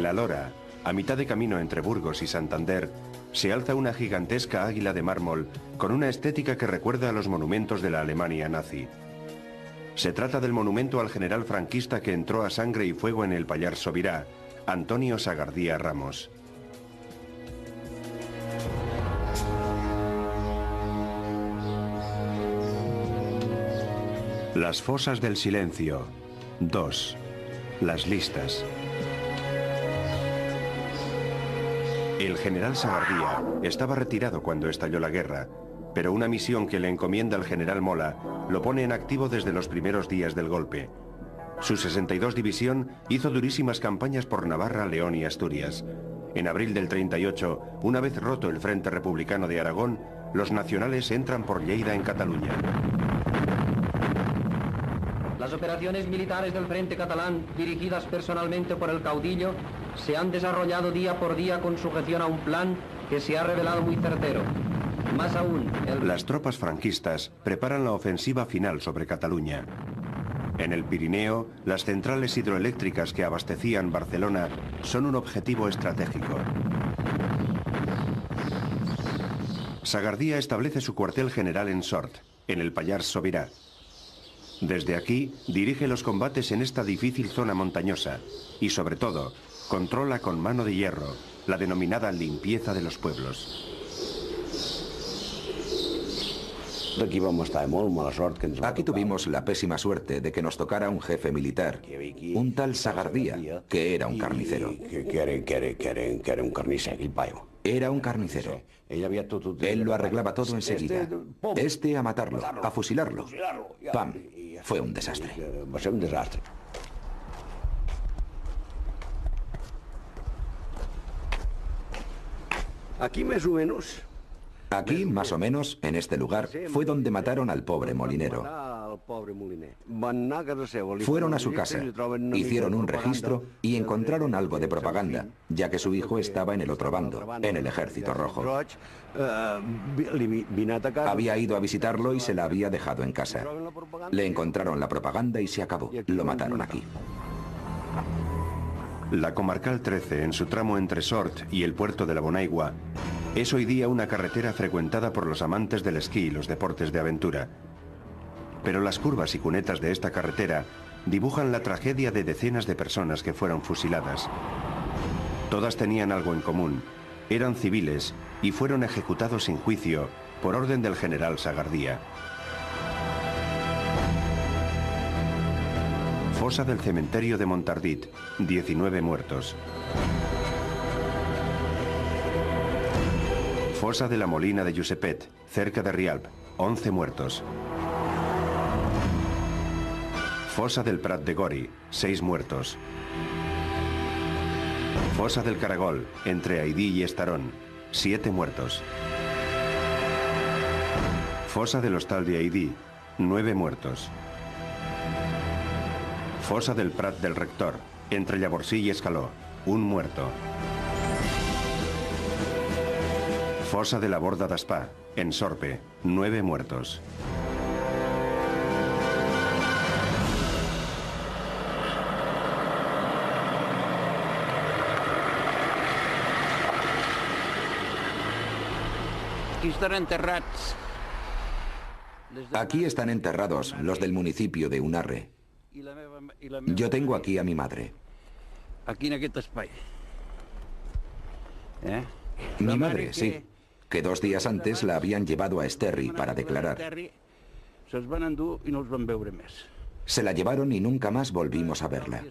La Lora, a mitad de camino entre Burgos y Santander, se alza una gigantesca águila de mármol con una estética que recuerda a los monumentos de la Alemania nazi. Se trata del monumento al general franquista que entró a sangre y fuego en el Pallars Sobirá, Antonio Sagardía Ramos. Las fosas del silencio. 2. Las listas. El general Sagardía estaba retirado cuando estalló la guerra, pero una misión que le encomienda el general Mola lo pone en activo desde los primeros días del golpe. Su 62 División hizo durísimas campañas por Navarra, León y Asturias. En abril del 38, una vez roto el Frente Republicano de Aragón, los nacionales entran por Lleida en Cataluña. Las operaciones militares del Frente Catalán, dirigidas personalmente por el caudillo, se han desarrollado día por día con sujeción a un plan que se ha revelado muy certero. Más aún, Las tropas franquistas preparan la ofensiva final sobre Cataluña. En el Pirineo, las centrales hidroeléctricas que abastecían Barcelona son un objetivo estratégico. Sagardía establece su cuartel general en Sort, en el Pallars Sobirá. Desde aquí, dirige los combates en esta difícil zona montañosa y, sobre todo, controla con mano de hierro la denominada limpieza de los pueblos. Aquí tuvimos la pésima suerte de que nos tocara un jefe militar, un tal Sagardía, que era un carnicero. Era un carnicero. Él lo arreglaba todo enseguida. Este a matarlo, a fusilarlo. ¡Pam! Fue un desastre. Aquí más o menos. Aquí, más o menos, en este lugar, fue donde mataron al pobre molinero. Fueron a su casa, hicieron un registro y encontraron algo de propaganda, ya que su hijo estaba en el otro bando, en el Ejército Rojo. Había ido a visitarlo y se la había dejado en casa. Le encontraron la propaganda y se acabó. Lo mataron aquí. La Comarcal 13, en su tramo entre Sort y el puerto de la Bonaigua, es hoy día una carretera frecuentada por los amantes del esquí y los deportes de aventura. Pero las curvas y cunetas de esta carretera dibujan la tragedia de decenas de personas que fueron fusiladas. Todas tenían algo en común. Eran civiles y fueron ejecutados sin juicio por orden del general Sagardía. Fosa del cementerio de Montardit, 19 muertos. Fosa de la Molina de Josepet, cerca de Rialb, 11 muertos. Fosa del Prat de Gori, 6 muertos. Fosa del Caragol, entre Aidí y Estarón, 7 muertos. Fosa del Hostal de Aidí, 9 muertos. Fosa del Prat del Rector, entre Llavorsí y Escaló, 1 muerto. Fosa de la Borda d'Aspà, en Sorpe, 9 muertos. Aquí están enterrados los del municipio de Unarre. Yo tengo aquí a mi madre. Aquí en aquest espai. Mi madre, sí, que 2 días antes la habían llevado a Esterri para declarar. Se'ls van endur i no els van veure més. Se la llevaron y nunca más volvimos a verla.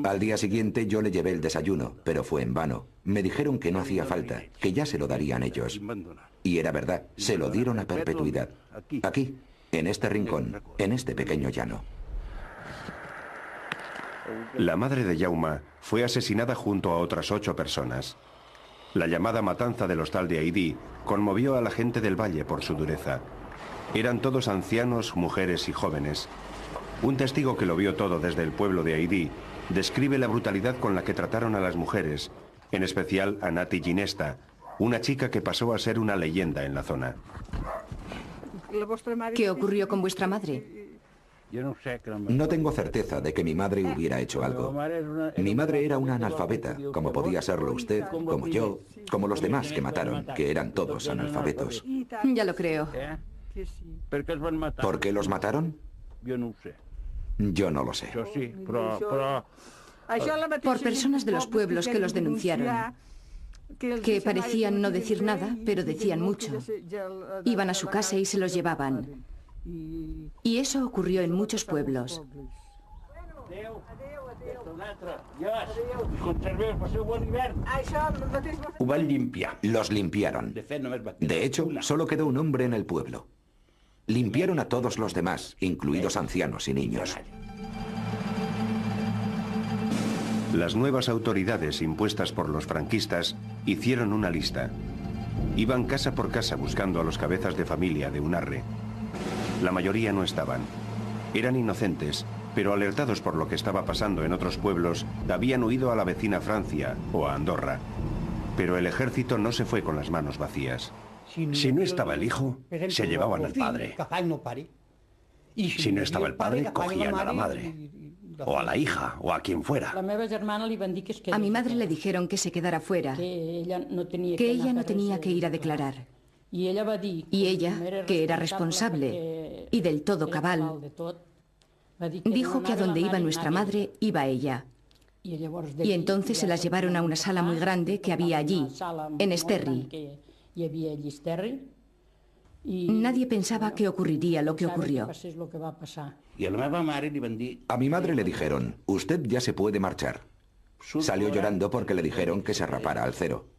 Al día siguiente yo le llevé el desayuno, pero fue en vano. Me dijeron que no hacía falta, que ya se lo darían ellos. Y era verdad, se lo dieron a perpetuidad. Aquí, en este rincón, en este pequeño llano. La madre de Jauma fue asesinada junto a otras 8 personas. La llamada matanza del Hostal de Aidí conmovió a la gente del valle por su dureza. Eran todos ancianos, mujeres y jóvenes. Un testigo que lo vio todo desde el pueblo de Aidí describe la brutalidad con la que trataron a las mujeres, en especial a Nati Ginesta, una chica que pasó a ser una leyenda en la zona. ¿Qué ocurrió con vuestra madre? No tengo certeza de que mi madre hubiera hecho algo. Mi madre era una analfabeta, como podía serlo usted, como yo, como los demás que mataron, que eran todos analfabetos. Ya lo creo. ¿Por qué los mataron? Yo no lo sé. Por personas de los pueblos que los denunciaron, que parecían no decir nada, pero decían mucho. Iban a su casa y se los llevaban. Y eso ocurrió en muchos pueblos. Los limpiaron. De hecho, solo quedó un hombre en el pueblo. Limpiaron a todos los demás, incluidos ancianos y niños. Las nuevas autoridades impuestas por los franquistas hicieron una lista. Iban casa por casa buscando a los cabezas de familia de Unarre. La mayoría no estaban. Eran inocentes, pero alertados por lo que estaba pasando en otros pueblos, habían huido a la vecina Francia o a Andorra. Pero el ejército no se fue con las manos vacías. Si no estaba el hijo, se llevaban al padre. Si no estaba el padre, cogían a la madre. O a la hija, o a quien fuera. A mi madre le dijeron que se quedara fuera, que ella no tenía que ir a declarar. Y ella, que era responsable y del todo cabal, dijo que a donde iba nuestra madre, iba ella. Y entonces se las llevaron a una sala muy grande que había allí, en Esterri. Nadie pensaba que ocurriría lo que ocurrió. A mi madre le dijeron, usted ya se puede marchar. Salió llorando porque le dijeron que se rapara al cero.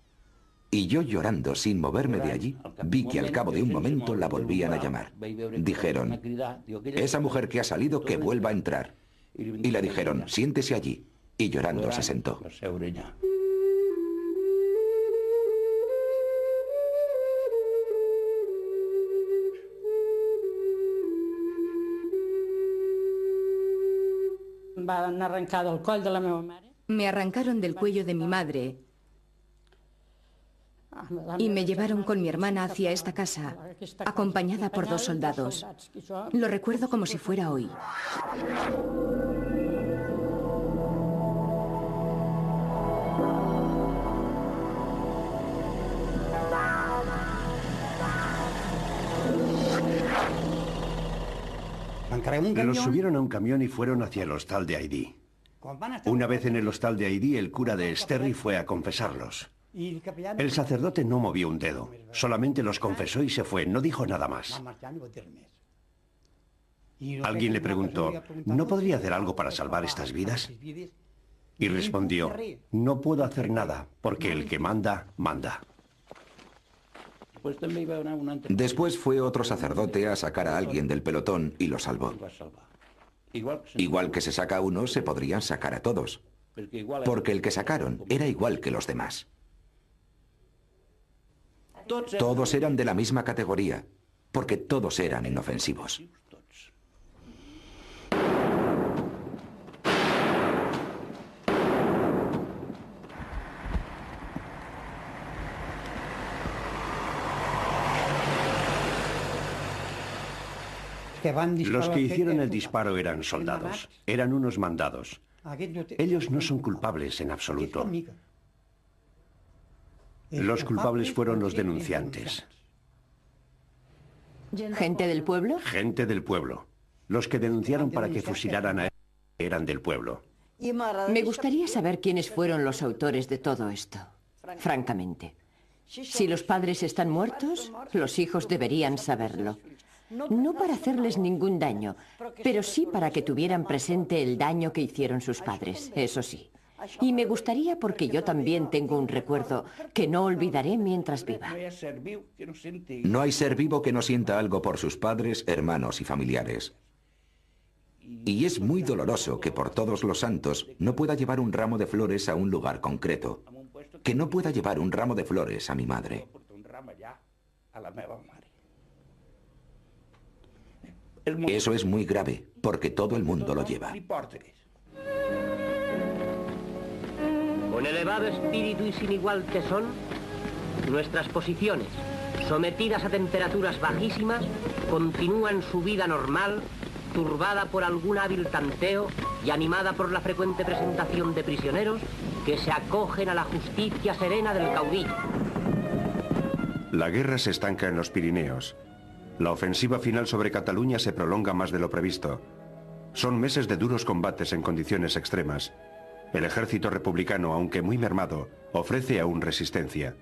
Y yo llorando sin moverme de allí, vi que al cabo de un momento la volvían a llamar. Dijeron, esa mujer que ha salido que vuelva a entrar. Y le dijeron, siéntese allí. Y llorando se sentó. Me arrancaron del cuello de mi madre y me llevaron con mi hermana hacia esta casa, acompañada por 2 soldados. Lo recuerdo como si fuera hoy. Los subieron a un camión y fueron hacia el hostal de Aidí. Una vez en el hostal de Aidí, el cura de Esterri fue a confesarlos. El sacerdote no movió un dedo, solamente los confesó y se fue, no dijo nada más. Alguien le preguntó, ¿no podría hacer algo para salvar estas vidas? Y respondió, no puedo hacer nada, porque el que manda, manda. Después fue otro sacerdote a sacar a alguien del pelotón y lo salvó. Igual que se saca a uno, se podrían sacar a todos. Porque el que sacaron era igual que los demás. Todos eran de la misma categoría, porque todos eran inofensivos. Los que hicieron el disparo eran soldados, eran unos mandados. Ellos no son culpables en absoluto. Los culpables fueron los denunciantes. ¿Gente del pueblo? Gente del pueblo. Los que denunciaron para que fusilaran a él eran del pueblo. Me gustaría saber quiénes fueron los autores de todo esto, francamente. Si los padres están muertos, los hijos deberían saberlo. No para hacerles ningún daño, pero sí para que tuvieran presente el daño que hicieron sus padres, eso sí. Y me gustaría porque yo también tengo un recuerdo que no olvidaré mientras viva. No hay ser vivo que no sienta algo por sus padres, hermanos y familiares. Y es muy doloroso que por todos los santos no pueda llevar un ramo de flores a un lugar concreto. Que no pueda llevar un ramo de flores a mi madre. Eso es muy grave, porque todo el mundo lo lleva. Con elevado espíritu y sin igual tesón, nuestras posiciones, sometidas a temperaturas bajísimas, continúan su vida normal turbada por algún hábil tanteo y animada por la frecuente presentación de prisioneros que se acogen a la justicia serena del caudillo. La guerra se estanca en los Pirineos. La ofensiva final sobre Cataluña se prolonga más de lo previsto. Son meses de duros combates en condiciones extremas. El ejército republicano, aunque muy mermado, ofrece aún resistencia.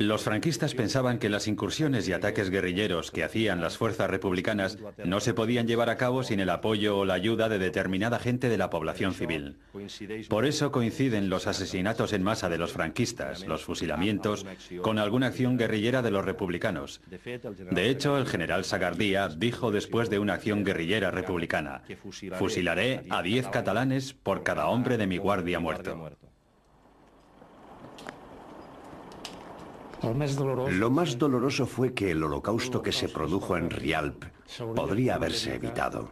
Los franquistas pensaban que las incursiones y ataques guerrilleros que hacían las fuerzas republicanas no se podían llevar a cabo sin el apoyo o la ayuda de determinada gente de la población civil. Por eso coinciden los asesinatos en masa de los franquistas, los fusilamientos, con alguna acción guerrillera de los republicanos. De hecho, el general Sagardía dijo después de una acción guerrillera republicana: «Fusilaré a 10 catalanes por cada hombre de mi guardia muerto». Lo más doloroso fue que el holocausto que se produjo en Rialp podría haberse evitado.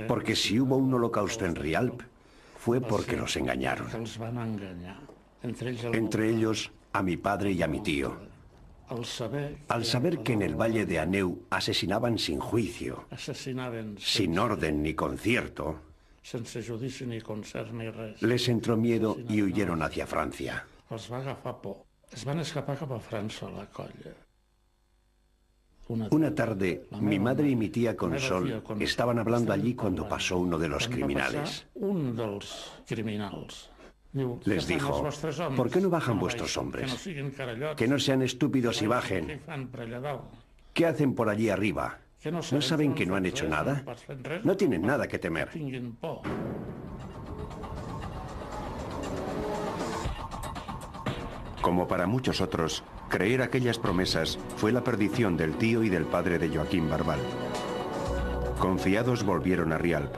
Porque si hubo un holocausto en Rialp, fue porque los engañaron. Entre ellos, a mi padre y a mi tío. Al saber que en el Valle de Aneu asesinaban sin juicio, sin orden ni concierto, les entró miedo y huyeron hacia Francia. Una tarde, mi madre y mi tía Consol estaban hablando allí cuando pasó uno de los criminales. Les dijo: «¿Por qué no bajan vuestros hombres? Que no sean estúpidos y bajen. ¿Qué hacen por allí arriba? ¿No saben que no han hecho nada? No tienen nada que temer». Como para muchos otros, creer aquellas promesas fue la perdición del tío y del padre de Joaquín Barbal. Confiados volvieron a Rialp,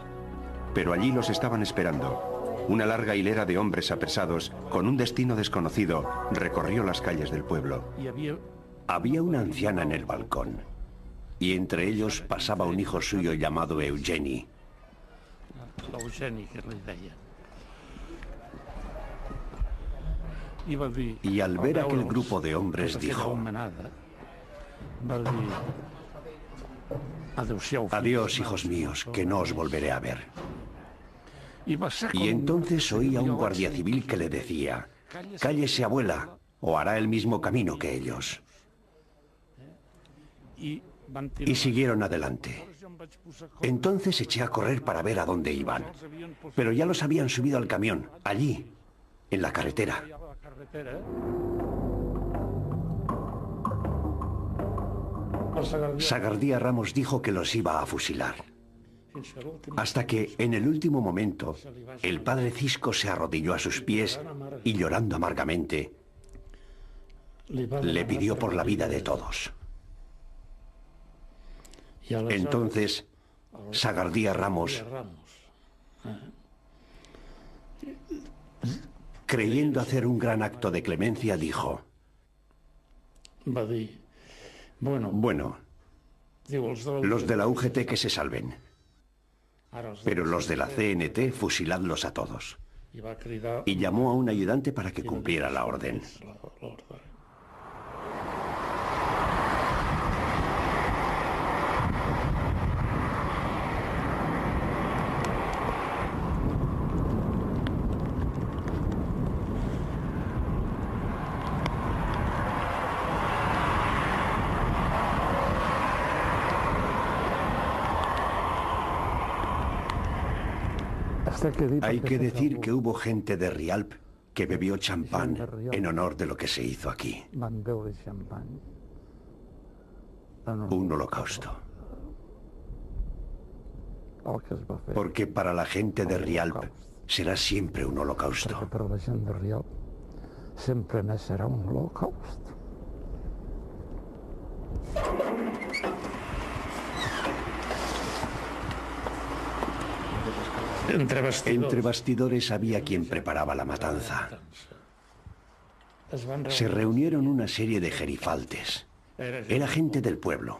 pero allí los estaban esperando. Una larga hilera de hombres apresados, con un destino desconocido, recorrió las calles del pueblo. Había una anciana en el balcón, y entre ellos pasaba un hijo suyo llamado Eugeni. Y al ver aquel grupo de hombres dijo: «Adiós, hijos míos, que no os volveré a ver». Y entonces oí a un guardia civil que le decía: «Cállese, abuela, o hará el mismo camino que ellos». Y siguieron adelante. Entonces eché a correr para ver a dónde iban. Pero ya los habían subido al camión, allí, en la carretera. Sagardía Ramos dijo que los iba a fusilar. Hasta que, en el último momento, el padre Cisco se arrodilló a sus pies y, llorando amargamente, le pidió por la vida de todos. Entonces, Sagardía Ramos, creyendo hacer un gran acto de clemencia, dijo: «Bueno, los de la UGT que se salven, pero los de la CNT fusiladlos a todos». Y llamó a un ayudante para que cumpliera la orden. Hay que decir que hubo gente de Rialp que bebió champán en honor de lo que se hizo aquí. Un holocausto. Porque para la gente de Rialp será siempre un holocausto. Entre bastidores había quien preparaba la matanza. Se reunieron una serie de gerifaltes. Era gente del pueblo.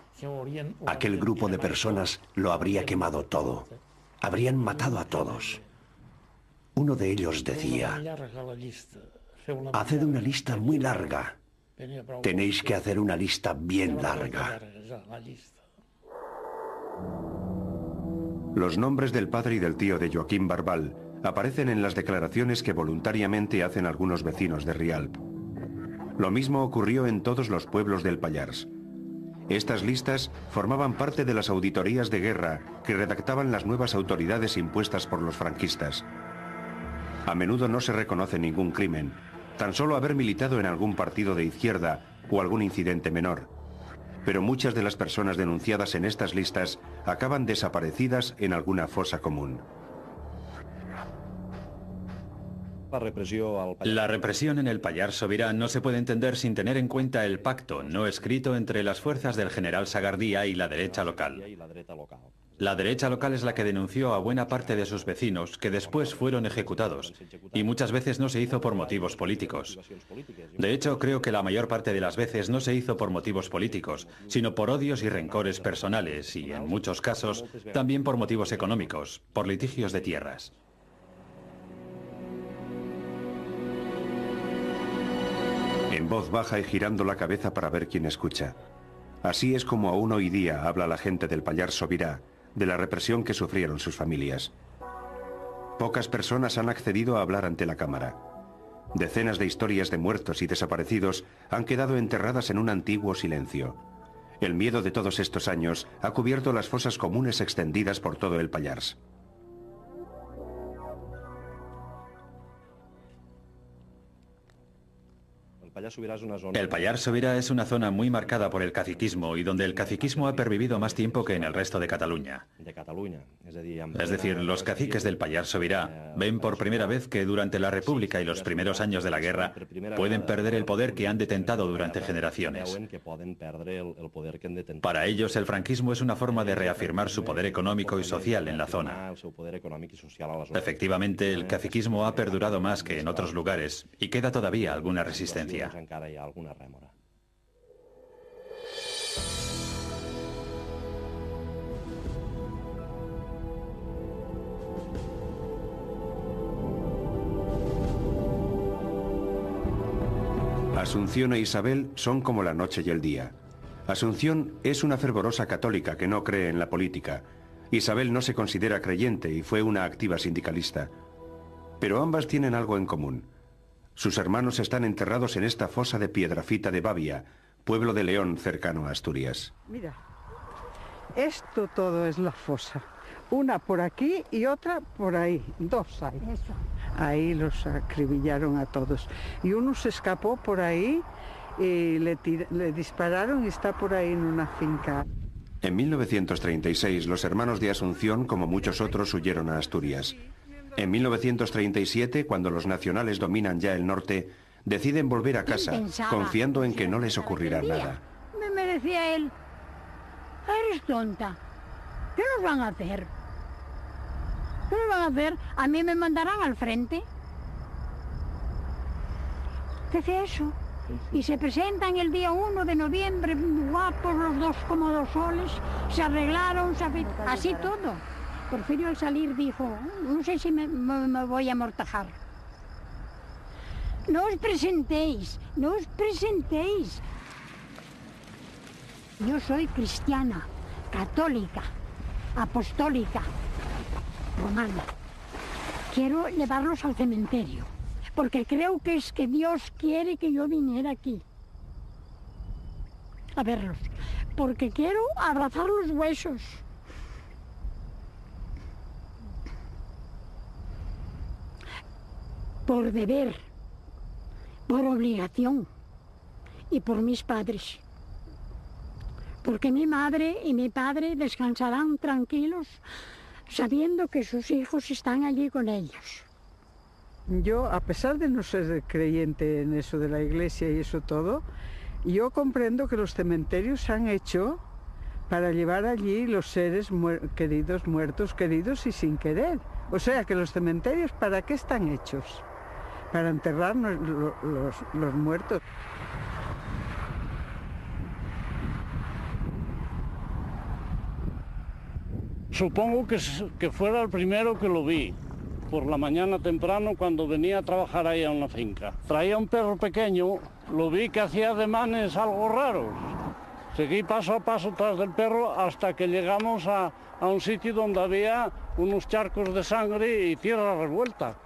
Aquel grupo de personas lo habría quemado todo. Habrían matado a todos. Uno de ellos decía: «Haced una lista muy larga. Tenéis que hacer una lista bien larga». Los nombres del padre y del tío de Joaquín Barbal aparecen en las declaraciones que voluntariamente hacen algunos vecinos de Rialp. Lo mismo ocurrió en todos los pueblos del Pallars. Estas listas formaban parte de las auditorías de guerra que redactaban las nuevas autoridades impuestas por los franquistas. A menudo no se reconoce ningún crimen, tan solo haber militado en algún partido de izquierda o algún incidente menor. Pero muchas de las personas denunciadas en estas listas acaban desaparecidas en alguna fosa común. La represión en el Pallars Sobirá no se puede entender sin tener en cuenta el pacto no escrito entre las fuerzas del general Sagardía y la derecha local. La derecha local es la que denunció a buena parte de sus vecinos, que después fueron ejecutados, y muchas veces no se hizo por motivos políticos. De hecho, creo que la mayor parte de las veces no se hizo por motivos políticos, sino por odios y rencores personales, y en muchos casos también por motivos económicos, por litigios de tierras. En voz baja y girando la cabeza para ver quién escucha. Así es como aún hoy día habla la gente del Pallars Sobirá, de la represión que sufrieron sus familias. Pocas personas han accedido a hablar ante la cámara. Decenas de historias de muertos y desaparecidos han quedado enterradas en un antiguo silencio. El miedo de todos estos años ha cubierto las fosas comunes extendidas por todo el Pallars. El Pallars Sobirá es una zona muy marcada por el caciquismo y donde el caciquismo ha pervivido más tiempo que en el resto de Cataluña. Es decir, los caciques del Pallars Sobirá ven por primera vez que durante la República y los primeros años de la guerra pueden perder el poder que han detentado durante generaciones. Para ellos, el franquismo es una forma de reafirmar su poder económico y social en la zona. Efectivamente, el caciquismo ha perdurado más que en otros lugares y queda todavía alguna resistencia. Asunción e Isabel son como la noche y el día. Asunción es una fervorosa católica que no cree en la política. Isabel no se considera creyente y fue una activa sindicalista. Pero ambas tienen algo en común. Sus hermanos están enterrados en esta fosa de Piedrafita de Babia, pueblo de León cercano a Asturias. Mira, esto todo es la fosa. Una por aquí y otra por ahí. Dos hay. Eso. Ahí los acribillaron a todos. Y uno se escapó por ahí y le dispararon y está por ahí en una finca. En 1936 los hermanos de Asunción, como muchos otros, huyeron a Asturias. En 1937, cuando los nacionales dominan ya el norte, deciden volver a casa, confiando en que no les ocurrirá nada. Me decía él, eres tonta, ¿qué nos van a hacer? ¿Qué nos van a hacer? A mí me mandarán al frente. Dice eso. Y se presentan el día 1 de noviembre, guapos los dos como dos soles, se arreglaron, así todo. Porfirio al salir dijo, no sé si me voy a amortajar. No os presentéis, no os presentéis. Yo soy cristiana, católica, apostólica, romana. Quiero llevarlos al cementerio, porque creo que es que Dios quiere que yo viniera aquí a verlos, porque quiero abrazar los huesos. Por deber, por obligación y por mis padres. Porque mi madre y mi padre descansarán tranquilos sabiendo que sus hijos están allí con ellos. Yo, a pesar de no ser creyente en eso de la iglesia y eso todo, yo comprendo que los cementerios se han hecho para llevar allí los seres queridos, muertos, queridos y sin querer. O sea, que los cementerios, ¿para qué están hechos? Para enterrar los muertos. Supongo que fuera el primero que lo vi, por la mañana temprano cuando venía a trabajar ahí en la finca. Traía un perro pequeño, lo vi que hacía ademanes algo raros Seguí paso a paso tras del perro hasta que llegamos a un sitio donde había unos charcos de sangre y tierra revuelta.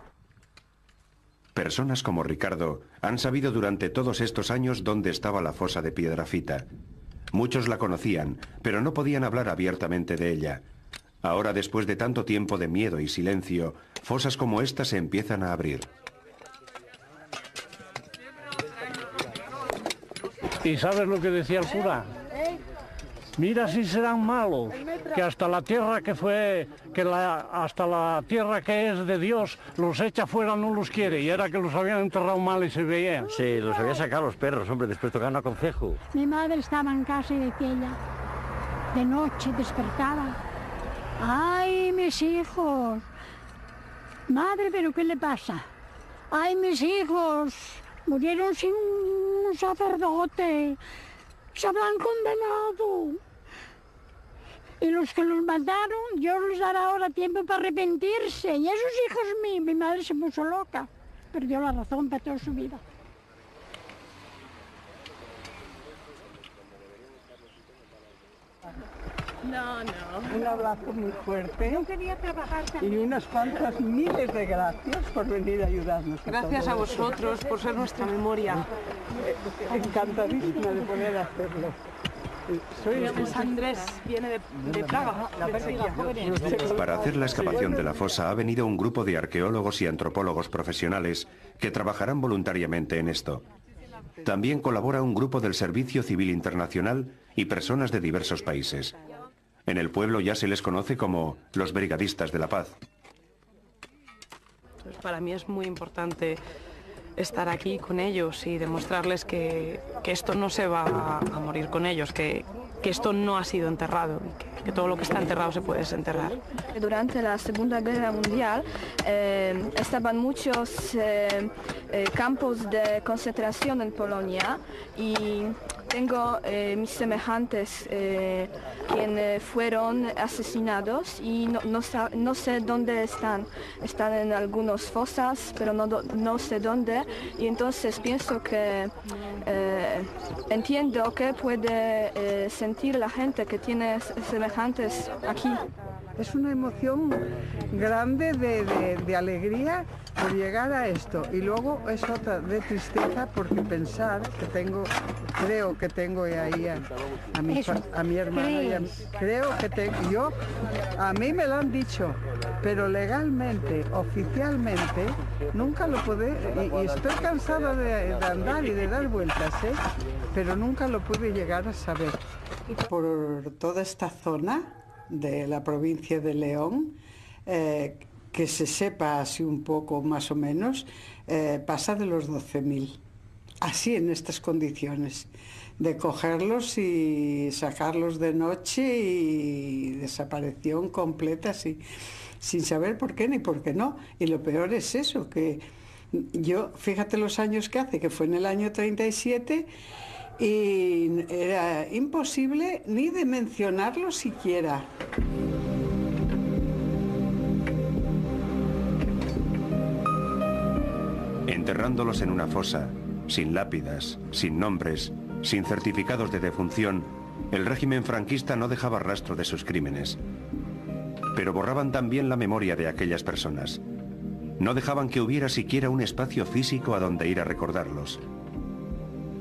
Personas como Ricardo han sabido durante todos estos años dónde estaba la fosa de Piedrafita. Muchos la conocían, pero no podían hablar abiertamente de ella. Ahora, después de tanto tiempo de miedo y silencio, fosas como esta se empiezan a abrir. ¿Y sabes lo que decía el cura? Mira si serán malos, que hasta la tierra que fue, hasta la tierra que es de Dios, los echa fuera, no los quiere. Y era que los habían enterrado mal y se veían. Sí, los había sacado los perros, hombre, después tocaron a concejo. Mi madre estaba en casa y decía ella, de noche despertaba. ¡Ay, mis hijos! Madre, ¿pero qué le pasa? ¡Ay, mis hijos! Murieron sin un sacerdote. Se habrán condenado. Y los que los mataron, Dios les dará ahora tiempo para arrepentirse. Y esos hijos míos, mi madre se puso loca. Perdió la razón para toda su vida. No. Un abrazo muy fuerte. Yo quería trabajar también. Y unas cuantas miles de gracias por venir a ayudarnos. Gracias a vosotros por ser nuestra memoria. Encantadísima de poder hacerlo. Andrés viene de Praga. Para hacer la excavación de la fosa ha venido un grupo de arqueólogos y antropólogos profesionales que trabajarán voluntariamente en esto. También colabora un grupo del Servicio Civil Internacional y personas de diversos países. En el pueblo ya se les conoce como los brigadistas de la paz. Pues para mí es muy importante estar aquí con ellos y demostrarles que esto no se va a morir con ellos, que esto no ha sido enterrado, que todo lo que está enterrado se puede desenterrar. Durante la Segunda Guerra Mundial estaban muchos campos de concentración en Polonia y tengo mis semejantes quienes fueron asesinados y no sé dónde están. Están en algunas fosas, pero no sé dónde. Y entonces pienso que entiendo que puede sentir la gente que tiene semejantes aquí. Es una emoción grande de alegría por llegar a esto y luego es otra de tristeza porque pensar que creo que tengo ahí a mi hermana, creo que tengo, a mí me lo han dicho, pero legalmente, oficialmente, nunca lo pude, y estoy cansada de andar y de dar vueltas, pero nunca lo pude llegar a saber. Por toda esta zona de la provincia de León, que se sepa así un poco más o menos, pasa de los 12.000, así en estas condiciones, de cogerlos y sacarlos de noche y desaparición completa, así, sin saber por qué ni por qué no. Y lo peor es eso, que yo, fíjate los años que hace, que fue en el año 37, y era imposible ni de mencionarlo siquiera. Enterrándolos en una fosa, sin lápidas, sin nombres, sin certificados de defunción, el régimen franquista no dejaba rastro de sus crímenes. Pero borraban también la memoria de aquellas personas. No dejaban que hubiera siquiera un espacio físico a donde ir a recordarlos.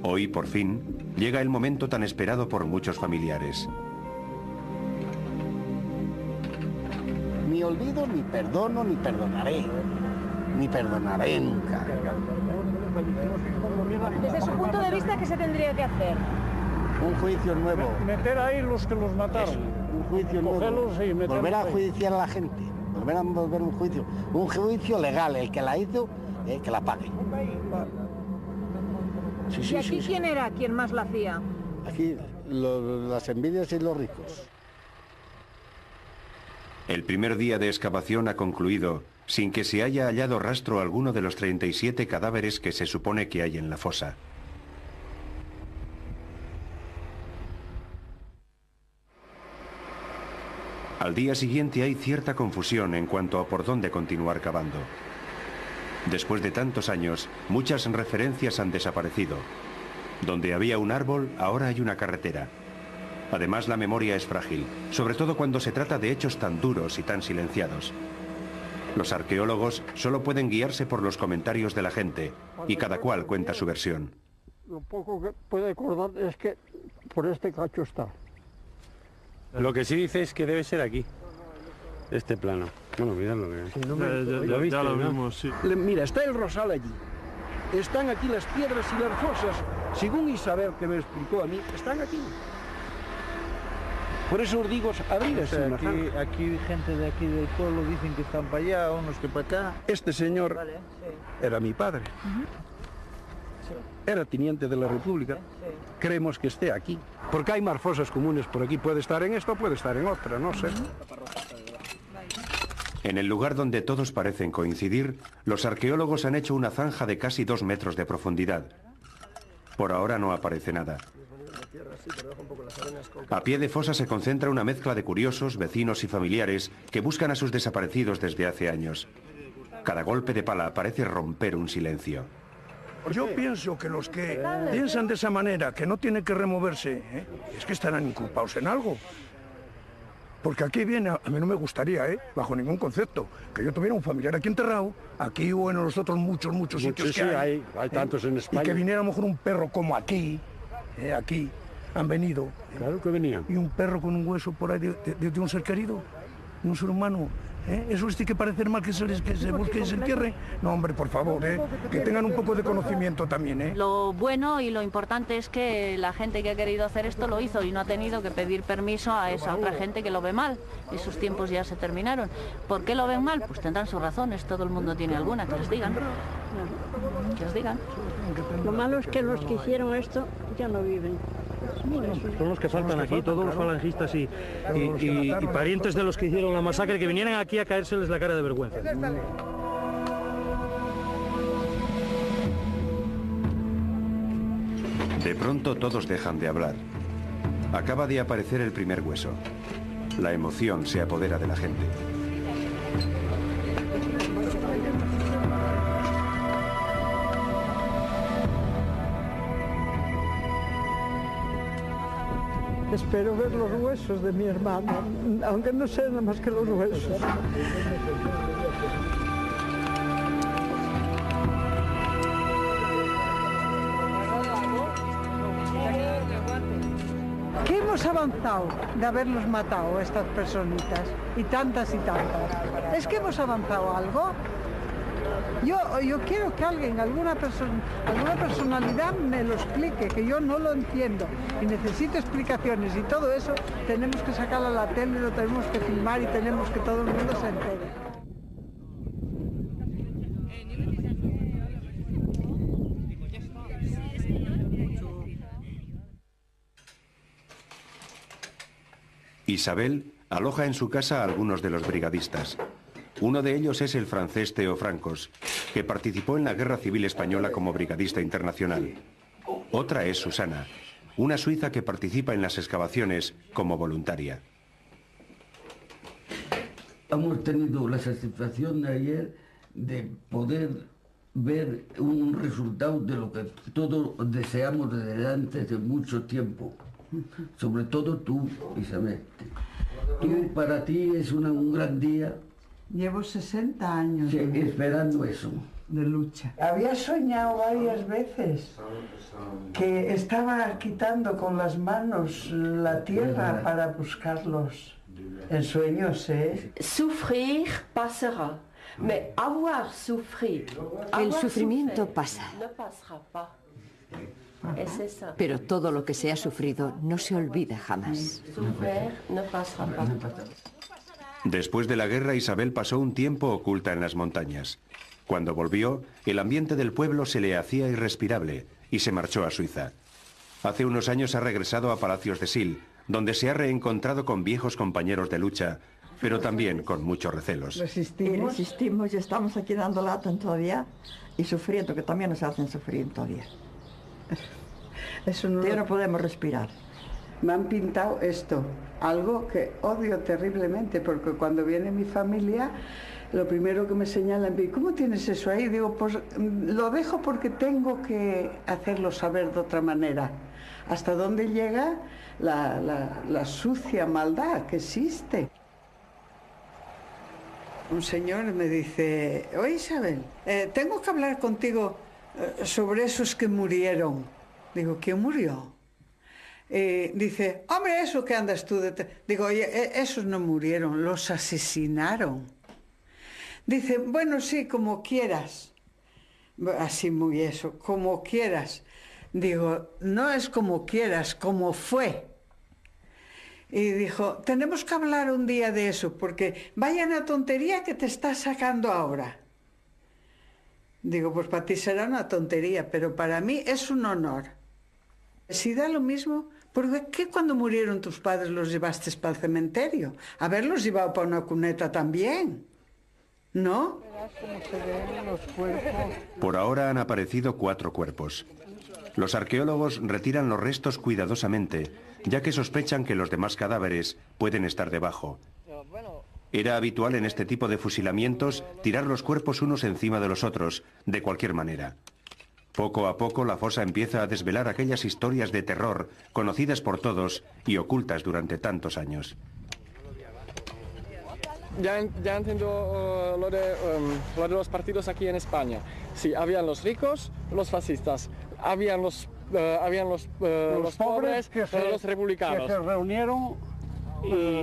Hoy, por fin, llega el momento tan esperado por muchos familiares. Ni olvido, ni perdono, ni perdonaré. Ni perdonaré nunca. Desde su punto de vista, ¿qué se tendría que hacer? Un juicio nuevo. Meter ahí los que los mataron. Un juicio nuevo. Volver a judiciar a la gente. Volver un juicio. Un juicio legal. El que la hizo, que la pague. ¿Y aquí quién era quien más la hacía? Aquí las envidias y los ricos. El primer día de excavación ha concluido sin que se haya hallado rastro alguno de los 37 cadáveres que se supone que hay en la fosa. Al día siguiente hay cierta confusión en cuanto a por dónde continuar cavando. Después de tantos años, muchas referencias han desaparecido. Donde había un árbol, ahora hay una carretera. Además, la memoria es frágil, sobre todo cuando se trata de hechos tan duros y tan silenciados. Los arqueólogos solo pueden guiarse por los comentarios de la gente, y cada cual cuenta su versión. Lo poco que puede acordar es que por este cacho está. Lo que sí dice es que debe ser aquí, este plano. Bueno, miradlo. Sí, ¿lo viste, ya lo vimos, sí. Mira, está el rosal allí. Están aquí las piedras y las fosas. Según Isabel, que me explicó a mí, están aquí. Por eso os digo, abrir ese aquí gente de aquí del pueblo dicen que están para allá, unos que para acá. Este señor era mi padre. Era teniente de la República. Creemos que esté aquí. Porque hay más fosas comunes por aquí. Puede estar en esta, puede estar en otra, no sé. En el lugar donde todos parecen coincidir, los arqueólogos han hecho una zanja de casi 2 metros de profundidad. Por ahora no aparece nada. A pie de fosa se concentra una mezcla de curiosos, vecinos y familiares que buscan a sus desaparecidos desde hace años. Cada golpe de pala parece romper un silencio. Yo pienso que los que piensan de esa manera, que no tienen que removerse, es que estarán inculpados en algo. Porque aquí viene, a mí no me gustaría, bajo ningún concepto, que yo tuviera un familiar aquí enterrado, aquí o en los otros muchos sitios que hay tantos en España. Y que viniera a lo mejor un perro como aquí, aquí, han venido. Claro que venían. Y un perro con un hueso por ahí de un ser querido, de un ser humano. ¿Eso tiene que parecer mal que se busque y se entierre? No, hombre, por favor, que tengan un poco de conocimiento también, Lo bueno y lo importante es que la gente que ha querido hacer esto lo hizo y no ha tenido que pedir permiso a esa otra gente que lo ve mal. Y sus tiempos ya se terminaron. ¿Por qué lo ven mal? Pues tendrán sus razones, todo el mundo tiene alguna, que les digan. Que os digan. Lo malo es que los que hicieron esto ya no viven. Son los que faltan aquí, todos los falangistas y parientes de los que hicieron la masacre, que vinieran aquí a caérseles la cara de vergüenza. De pronto todos dejan de hablar. Acaba de aparecer el primer hueso. La emoción se apodera de la gente. Espero ver los huesos de mi hermano, aunque no sean nada más que los huesos. ¿Qué hemos avanzado de haberlos matado, estas personitas? Y tantas y tantas. ¿Es que hemos avanzado algo? Yo quiero que alguien, alguna personalidad me lo explique, que yo no lo entiendo y necesito explicaciones, y todo eso tenemos que sacarlo a la tele, lo tenemos que filmar y tenemos que todo el mundo se entere. Isabel aloja en su casa a algunos de los brigadistas. Uno de ellos es el francés Teo Francos, que participó en la Guerra Civil Española como brigadista internacional. Otra es Susana, una suiza que participa en las excavaciones como voluntaria. Hemos tenido la satisfacción de ayer de poder ver un resultado de lo que todos deseamos desde antes de mucho tiempo. Sobre todo tú, Isabel. Tú, para ti es un gran día. Llevo 60 años esperando eso. De lucha. Había soñado varias veces que estaba quitando con las manos la tierra para buscarlos. En sueños, Sufrir pasará, mais avoir sufrir. El sufrimiento pasa. Pero todo lo que se ha sufrido no se olvida jamás. Después de la guerra, Isabel pasó un tiempo oculta en las montañas. Cuando volvió, el ambiente del pueblo se le hacía irrespirable y se marchó a Suiza. Hace unos años ha regresado a Palacios de Sil, donde se ha reencontrado con viejos compañeros de lucha, pero también con muchos recelos. Resistimos y estamos aquí dando lata todavía y sufriendo, que también nos hacen sufrir todavía. Ya no podemos respirar. Me han pintado esto, algo que odio terriblemente, porque cuando viene mi familia lo primero que me señalan, ¿cómo tienes eso ahí? Digo, pues lo dejo porque tengo que hacerlo saber de otra manera. ¿Hasta dónde llega la sucia maldad que existe? Un señor me dice, oye Isabel, tengo que hablar contigo sobre esos que murieron. Digo, ¿quién murió? Dice, hombre, eso que andas tú. Digo, oye, esos no murieron, los asesinaron. Dice, bueno, sí, como quieras. Así muy eso, como quieras. Digo, no es como quieras, como fue. Y dijo, tenemos que hablar un día de eso, porque vaya una tontería que te estás sacando ahora. Digo, pues para ti será una tontería, pero para mí es un honor. Si da lo mismo, ¿por qué cuando murieron tus padres los llevaste para el cementerio? Haberlos llevado para una cuneta también, ¿no? Por ahora han aparecido 4 cuerpos. Los arqueólogos retiran los restos cuidadosamente, ya que sospechan que los demás cadáveres pueden estar debajo. Era habitual en este tipo de fusilamientos tirar los cuerpos unos encima de los otros, de cualquier manera. Poco a poco la fosa empieza a desvelar aquellas historias de terror conocidas por todos y ocultas durante tantos años. Ya entiendo lo de los partidos aquí en España. Sí, habían los ricos, los fascistas, habían los pobres, los republicanos. Que se reunieron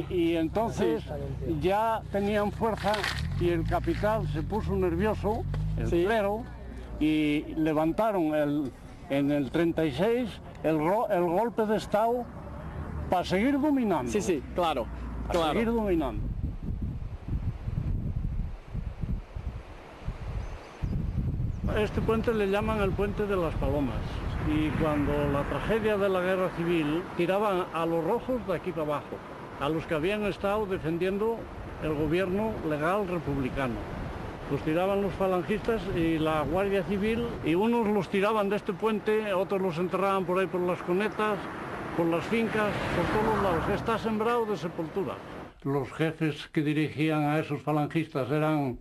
y entonces ya tenían fuerza y el capital se puso nervioso, el clero, y levantaron en el 36 el golpe de Estado para seguir dominando. Sí, sí, claro. Para seguir dominando. Este puente le llaman el Puente de las Palomas. Y cuando la tragedia de la guerra civil, tiraban a los rojos de aquí para abajo, a los que habían estado defendiendo el gobierno legal republicano. Los tiraban los falangistas y la Guardia Civil, y unos los tiraban de este puente, otros los enterraban por ahí por las cunetas, por las fincas, por todos lados. Está sembrado de sepulturas. Los jefes que dirigían a esos falangistas eran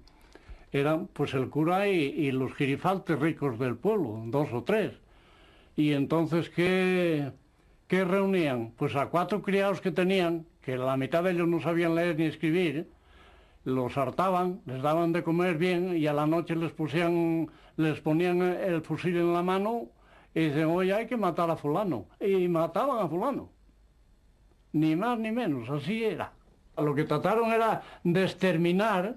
pues el cura y los girifaltes ricos del pueblo, 2 o 3. Y entonces, ¿qué reunían? Pues a 4 criados que tenían, que la mitad de ellos no sabían leer ni escribir, los hartaban, les daban de comer bien y a la noche les ponían el fusil en la mano y dicen, oye, hay que matar a fulano. Y mataban a fulano. Ni más ni menos, así era. Lo que trataron era de exterminar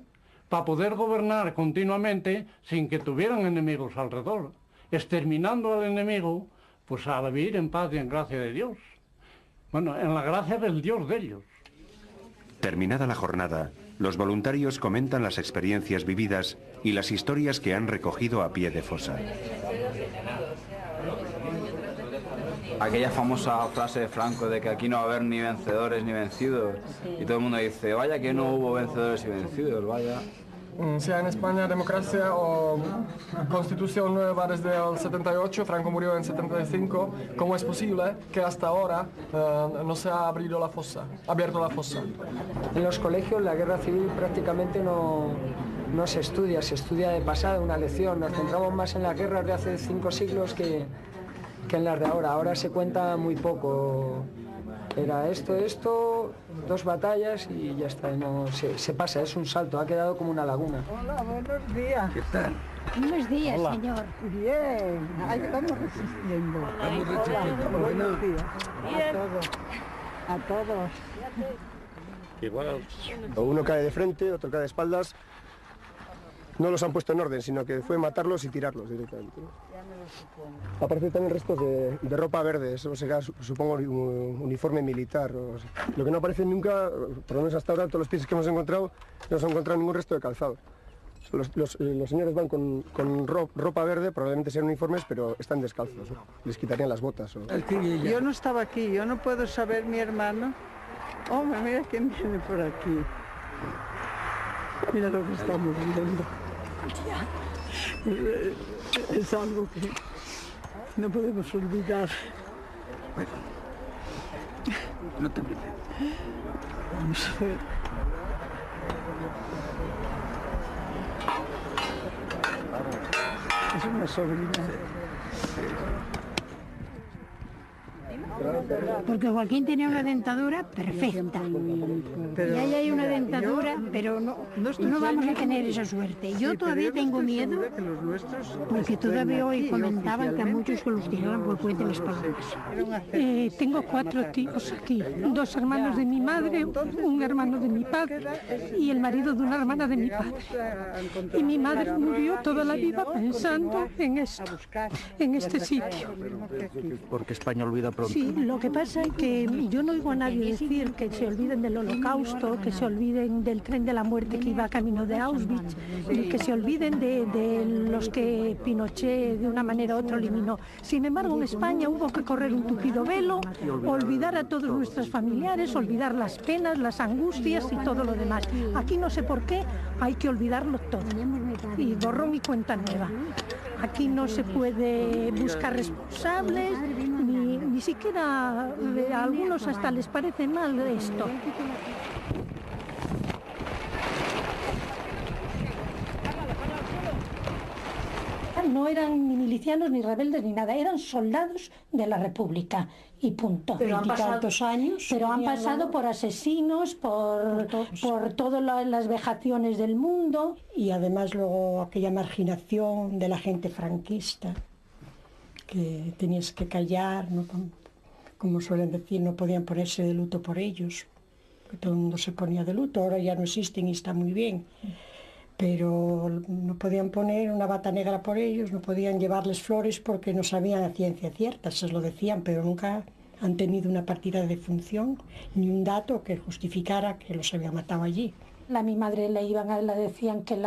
para poder gobernar continuamente sin que tuvieran enemigos alrededor. Exterminando al enemigo, pues a vivir en paz y en gracia de Dios. Bueno, en la gracia del Dios de ellos. Terminada la jornada, los voluntarios comentan las experiencias vividas y las historias que han recogido a pie de fosa. Aquella famosa frase de Franco de que aquí no va a haber ni vencedores ni vencidos. Y todo el mundo dice, vaya que no hubo vencedores y vencidos, vaya. Sea en España democracia o constitución nueva desde el 78, Franco murió en 75, ¿cómo es posible que hasta ahora no se ha abierto la fosa? En los colegios la guerra civil prácticamente no se estudia de pasada, una lección. Nos centramos más en las guerras de hace 5 siglos que en las de ahora. Ahora se cuenta muy poco. Era esto, 2 batallas y ya está, no se pasa, es un salto, ha quedado como una laguna. Hola, buenos días. ¿Qué tal? Buenos días, Hola. señor. Bien, ahí estamos resistiendo. Hola, buenos días. Bien. A todos. Igual, uno cae de frente, otro cae de espaldas. No los han puesto en orden, sino que fue matarlos y tirarlos directamente. Aparecen también restos de ropa verde, eso será, supongo, uniforme militar. Lo que no aparece nunca, por lo menos hasta ahora, todos los piezas que hemos encontrado, no se ha encontrado ningún resto de calzado. Los señores van con ropa verde, probablemente sean uniformes, pero están descalzos, ¿no? Les quitarían las botas. Yo no estaba aquí, yo no puedo saber, mi hermano. Hombre, mira quién viene por aquí. Mira lo que estamos viendo. Es algo que no podemos olvidar. Bueno, no te preocupes. Vamos a ver. Es una sobrina. Porque Joaquín tenía una dentadura perfecta. Y ahí hay una dentadura, pero no vamos a tener esa suerte. Yo todavía tengo miedo, porque todavía hoy comentaban que a muchos que los tiraran por puente las palabras. Tengo 4 tíos aquí, 2 hermanos de mi madre, un hermano de mi padre y el marido de una hermana de mi padre. Y mi madre murió toda la vida pensando en esto, en este sitio. Porque España olvida pronto. Sí, lo que pasa es que yo no oigo a nadie decir que se olviden del Holocausto, que se olviden del tren de la muerte que iba camino de Auschwitz, ni que se olviden de los que Pinochet de una manera u otra eliminó. Sin embargo, en España hubo que correr un tupido velo, olvidar a todos nuestros familiares, olvidar las penas, las angustias y todo lo demás. Aquí no sé por qué hay que olvidarlo todo. Y borrón y cuenta nueva. Aquí no se puede buscar responsables, ni siquiera a algunos hasta les parece mal esto. No eran ni milicianos, ni rebeldes, ni nada, eran soldados de la República y punto. Pero han pasado 20 años. Pero han pasado por asesinos, por todas las vejaciones del mundo. Y además luego aquella marginación de la gente franquista, que tenías que callar, ¿no? Como suelen decir, no podían ponerse de luto por ellos, que todo el mundo se ponía de luto, ahora ya no existen y está muy bien. Pero no podían poner una bata negra por ellos, no podían llevarles flores porque no sabían a ciencia cierta, se lo decían, pero nunca han tenido una partida de defunción ni un dato que justificara que los había matado allí. A mi madre le decían que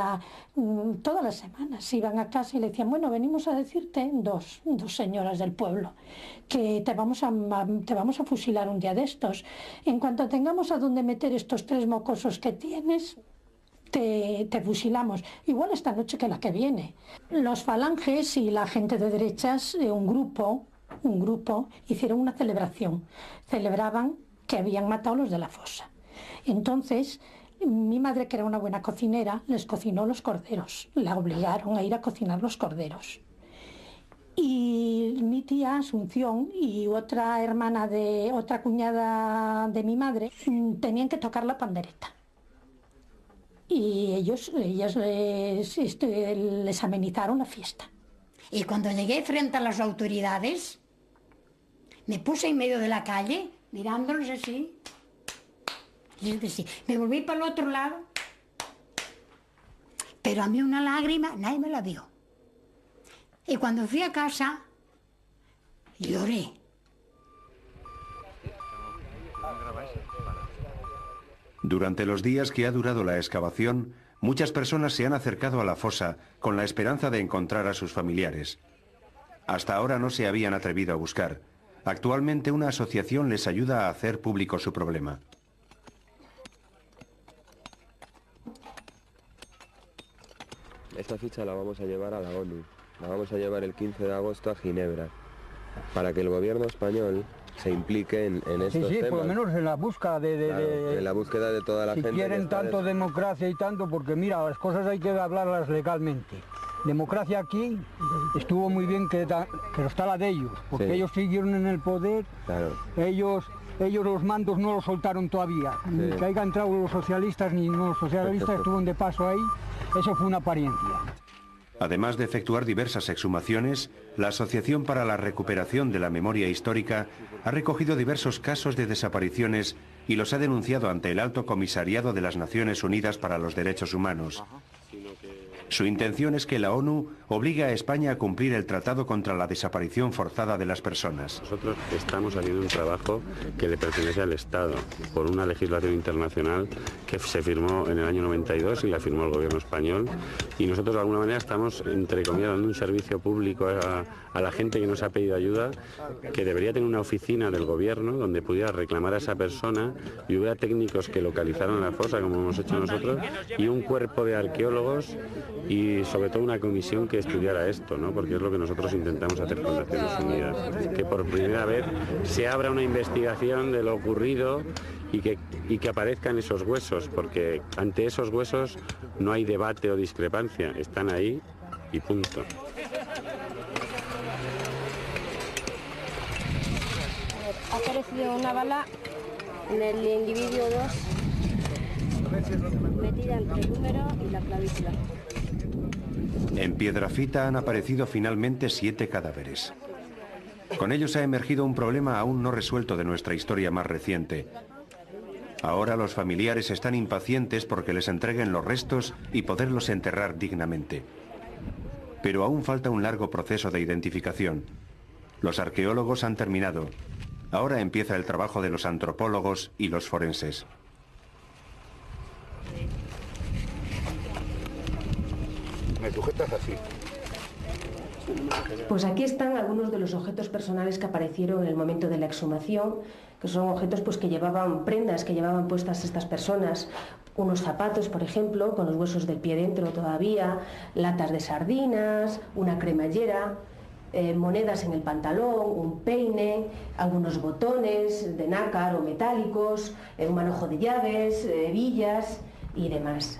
todas las semanas iban a casa y le decían, bueno, venimos a decirte, dos señoras del pueblo, que te vamos a fusilar un día de estos. En cuanto tengamos a dónde meter estos 3 mocosos que tienes, te fusilamos, igual esta noche que la que viene. Los falanges y la gente de derechas, un grupo, hicieron una celebración. Celebraban que habían matado a los de la fosa. Entonces, mi madre, que era una buena cocinera, les cocinó los corderos. La obligaron a ir a cocinar los corderos. Y mi tía Asunción y otra cuñada de mi madre tenían que tocar la pandereta. Y ellas les amenizaron la fiesta. Y cuando llegué frente a las autoridades, me puse en medio de la calle, mirándolos así. Me volví para el otro lado, pero a mí una lágrima nadie me la vio. Y cuando fui a casa, lloré. Durante los días que ha durado la excavación, muchas personas se han acercado a la fosa con la esperanza de encontrar a sus familiares. Hasta ahora no se habían atrevido a buscar. Actualmente una asociación les ayuda a hacer público su problema. Esta ficha la vamos a llevar a la ONU. La vamos a llevar el 15 de agosto a Ginebra, para que el gobierno español se implique en estos temas. Sí, por lo menos en la búsqueda en la búsqueda de toda la gente. Si quieren tanto democracia y tanto, porque mira, las cosas hay que hablarlas legalmente. Democracia aquí estuvo muy bien que está la de ellos, porque ellos siguieron en el poder, ellos los mandos no los soltaron todavía, ni que hayan entrado los socialistas ni no los socialistas estuvieron de paso ahí, eso fue una apariencia. Además de efectuar diversas exhumaciones, la Asociación para la Recuperación de la Memoria Histórica ha recogido diversos casos de desapariciones y los ha denunciado ante el Alto Comisariado de las Naciones Unidas para los Derechos Humanos. Su intención es que la ONU obligue a España a cumplir el Tratado contra la Desaparición Forzada de las Personas. Nosotros estamos haciendo un trabajo que le pertenece al Estado por una legislación internacional que se firmó en el año 92 y la firmó el gobierno español, y nosotros de alguna manera estamos, entre comillas, dando un servicio público a la gente que nos ha pedido ayuda, que debería tener una oficina del gobierno donde pudiera reclamar a esa persona y hubiera técnicos que localizaran la fosa, como hemos hecho nosotros, y un cuerpo de arqueólogos y sobre todo una comisión que estudiara esto, ¿no? Porque es lo que nosotros intentamos hacer con Naciones Unidas, que por primera vez se abra una investigación de lo ocurrido y que aparezcan esos huesos, porque ante esos huesos no hay debate o discrepancia, están ahí y punto. aparecido una bala en el individuo 2, metida entre el húmero y la clavícula. En Piedrafita han aparecido finalmente 7 cadáveres. Con ellos ha emergido un problema aún no resuelto de nuestra historia más reciente. Ahora los familiares están impacientes porque les entreguen los restos y poderlos enterrar dignamente. Pero aún falta un largo proceso de identificación. Los arqueólogos han terminado. Ahora empieza el trabajo de los antropólogos y los forenses. Me sujetas así. Pues aquí están algunos de los objetos personales que aparecieron en el momento de la exhumación, que son objetos pues, que llevaban prendas, que llevaban puestas estas personas, unos zapatos, por ejemplo, con los huesos del pie dentro todavía, latas de sardinas, una cremallera, monedas en el pantalón, un peine, algunos botones de nácar o metálicos, un manojo de llaves, hebillas y demás.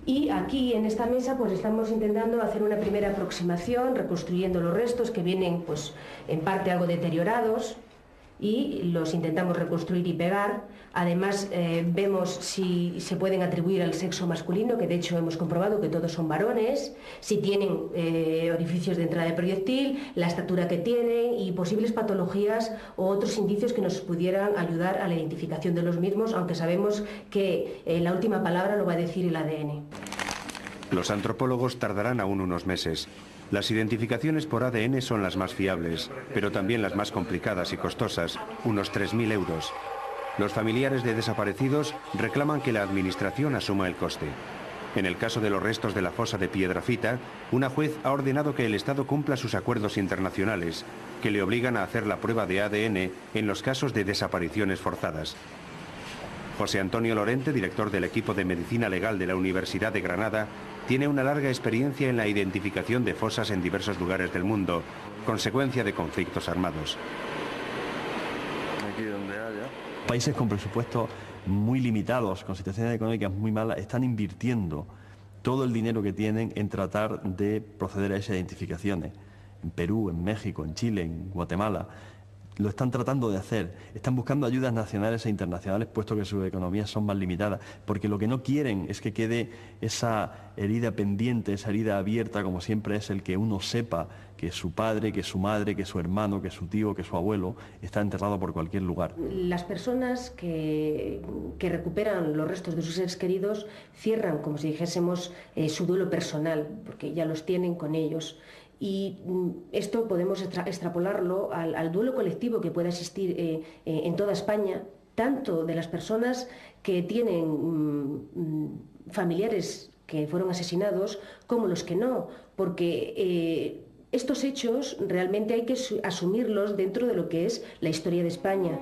Y aquí en esta mesa pues estamos intentando hacer una primera aproximación, reconstruyendo los restos que vienen pues en parte algo deteriorados y los intentamos reconstruir y pegar. Además vemos si se pueden atribuir al sexo masculino, que de hecho hemos comprobado que todos son varones, si tienen orificios de entrada de proyectil, la estatura que tienen y posibles patologías o otros indicios que nos pudieran ayudar a la identificación de los mismos, aunque sabemos que la última palabra lo va a decir el ADN. Los antropólogos tardarán aún unos meses. Las identificaciones por ADN son las más fiables, pero también las más complicadas y costosas, unos 3.000 euros. Los familiares de desaparecidos reclaman que la administración asuma el coste. En el caso de los restos de la fosa de Piedrafita, una juez ha ordenado que el Estado cumpla sus acuerdos internacionales, que le obligan a hacer la prueba de ADN en los casos de desapariciones forzadas. José Antonio Lorente, director del equipo de Medicina Legal de la Universidad de Granada, tiene una larga experiencia en la identificación de fosas en diversos lugares del mundo, consecuencia de conflictos armados. Aquí donde haya. Países con presupuestos muy limitados, con situaciones económicas muy malas, están invirtiendo todo el dinero que tienen en tratar de proceder a esas identificaciones. En Perú, en México, en Chile, en Guatemala. Lo están tratando de hacer, están buscando ayudas nacionales e internacionales puesto que sus economías son más limitadas, porque lo que no quieren es que quede esa herida pendiente, esa herida abierta, como siempre es el que uno sepa que su padre, que su madre, que su hermano, que su tío, que su abuelo está enterrado por cualquier lugar. Las personas que recuperan los restos de sus seres queridos cierran, como si dijésemos, su duelo personal, porque ya los tienen con ellos. Y esto podemos extrapolarlo al duelo colectivo que pueda existir en toda España, tanto de las personas que tienen familiares que fueron asesinados como los que no, porque estos hechos realmente hay que asumirlos dentro de lo que es la historia de España.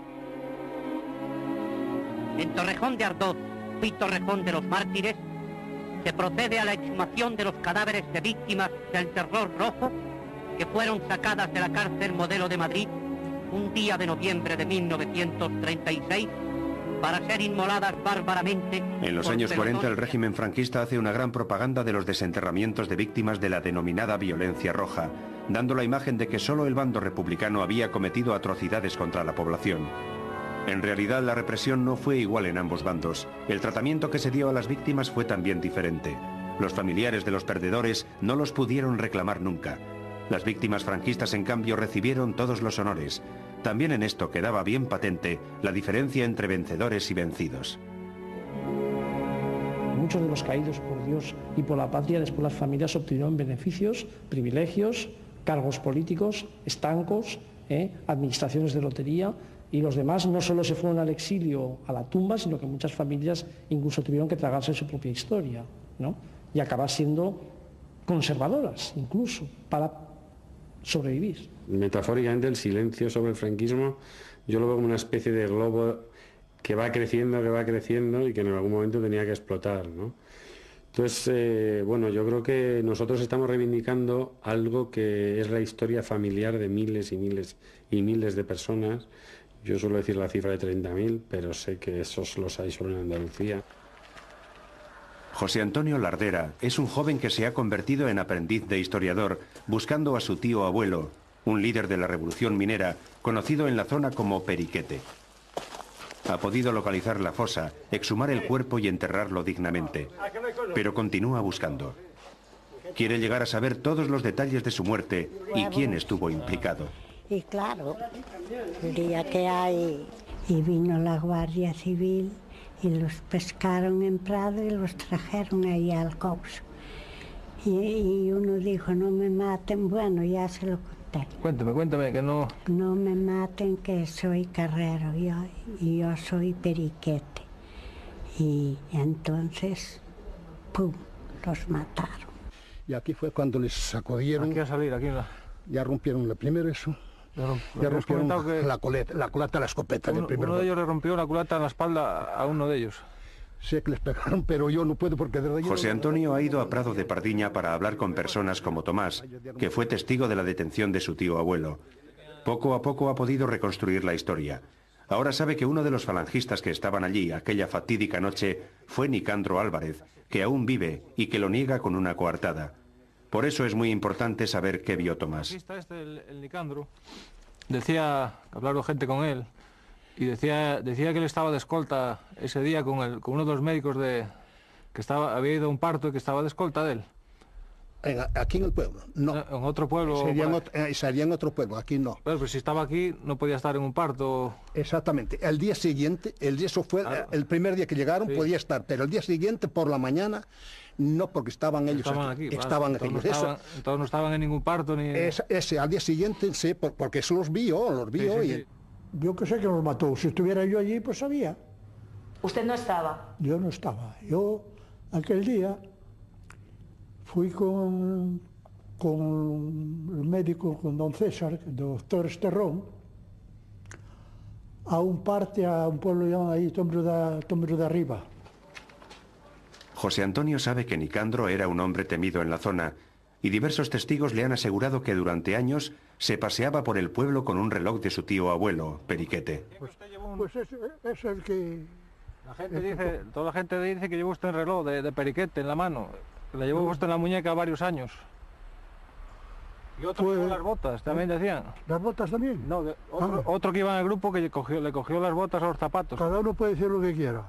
En Torrejón de Ardoz y Torrejón de los Mártires se procede a la exhumación de los cadáveres de víctimas del terror rojo que fueron sacadas de la cárcel Modelo de Madrid un día de noviembre de 1936 para ser inmoladas bárbaramente. En los años 40 el régimen franquista hace una gran propaganda de los desenterramientos de víctimas de la denominada violencia roja, dando la imagen de que solo el bando republicano había cometido atrocidades contra la población. En realidad la represión no fue igual en ambos bandos. El tratamiento que se dio a las víctimas fue también diferente. Los familiares de los perdedores no los pudieron reclamar nunca. Las víctimas franquistas, en cambio, recibieron todos los honores. También en esto quedaba bien patente la diferencia entre vencedores y vencidos. Muchos de los caídos por Dios y por la patria, después las familias obtuvieron beneficios, privilegios, cargos políticos, estancos, administraciones de lotería. Y los demás no solo se fueron al exilio, a la tumba, sino que muchas familias incluso tuvieron que tragarse su propia historia, ¿no? Y acabar siendo conservadoras, incluso, para sobrevivir. Metafóricamente, el silencio sobre el franquismo, yo lo veo como una especie de globo que va creciendo y que en algún momento tenía que explotar, ¿no? Entonces, bueno, yo creo que nosotros estamos reivindicando algo que es la historia familiar de miles y miles y miles de personas. Yo suelo decir la cifra de 30.000, pero sé que esos los hay solo en Andalucía. José Antonio Lardera es un joven que se ha convertido en aprendiz de historiador, buscando a su tío abuelo, un líder de la revolución minera, conocido en la zona como Periquete. Ha podido localizar la fosa, exhumar el cuerpo y enterrarlo dignamente, pero continúa buscando. Quiere llegar a saber todos los detalles de su muerte y quién estuvo implicado. Y claro, el día que hay, y vino la Guardia Civil y los pescaron en Prado y los trajeron ahí al Couso. Y uno dijo, no me maten, bueno, ya se lo conté. Cuéntame, que no... No me maten, que soy Carrero, y yo soy Periquete. Y entonces, ¡pum!, los mataron. Y aquí fue cuando les sacudieron. Aquí a salir, aquí en la... Ya rompieron primero eso. Ya rompieron la culata de la escopeta. Uno de ellos le rompió la culata en la espalda a uno de ellos. Sé que les pegaron, pero yo no puedo porque... José Antonio ha ido a Prado de Pardiña para hablar con personas como Tomás, que fue testigo de la detención de su tío abuelo. Poco a poco ha podido reconstruir la historia. Ahora sabe que uno de los falangistas que estaban allí aquella fatídica noche fue Nicandro Álvarez, que aún vive y que lo niega con una coartada. Por eso es muy importante saber qué vio Tomás. El Nicandro decía, hablaron gente con él, y decía que él estaba de escolta ese día con uno de los médicos había ido a un parto y que estaba de escolta de él. Aquí en el pueblo, no. En otro pueblo. Sería en otro pueblo, aquí no. Pero si estaba aquí, no podía estar en un parto. Exactamente. El día siguiente, eso fue el primer día que llegaron, sí, podía estar, pero el día siguiente, por la mañana, no, porque estaban ellos aquí. Estaban aquí. Entonces no estaban en ningún parto ni... Ese, al día siguiente, sí, porque eso los vio. Sí. Yo que sé que los mató. Si estuviera yo allí, pues sabía. ¿Usted no estaba? Yo no estaba. Yo, aquel día, fui con el médico, con don César, el doctor Esterrón, a un pueblo llamado ahí Tombro de Arriba. José Antonio sabe que Nicandro era un hombre temido en la zona y diversos testigos le han asegurado que durante años se paseaba por el pueblo con un reloj de su tío abuelo, Periquete. Pues es el que... Toda la gente dice que lleva usted un reloj de Periquete en la mano. La llevó usted en la muñeca varios años. Y otro con las botas, también decían. ¿Las botas también? No, otro que iba en el grupo que le cogió las botas a los zapatos. Cada uno puede decir lo que quiera.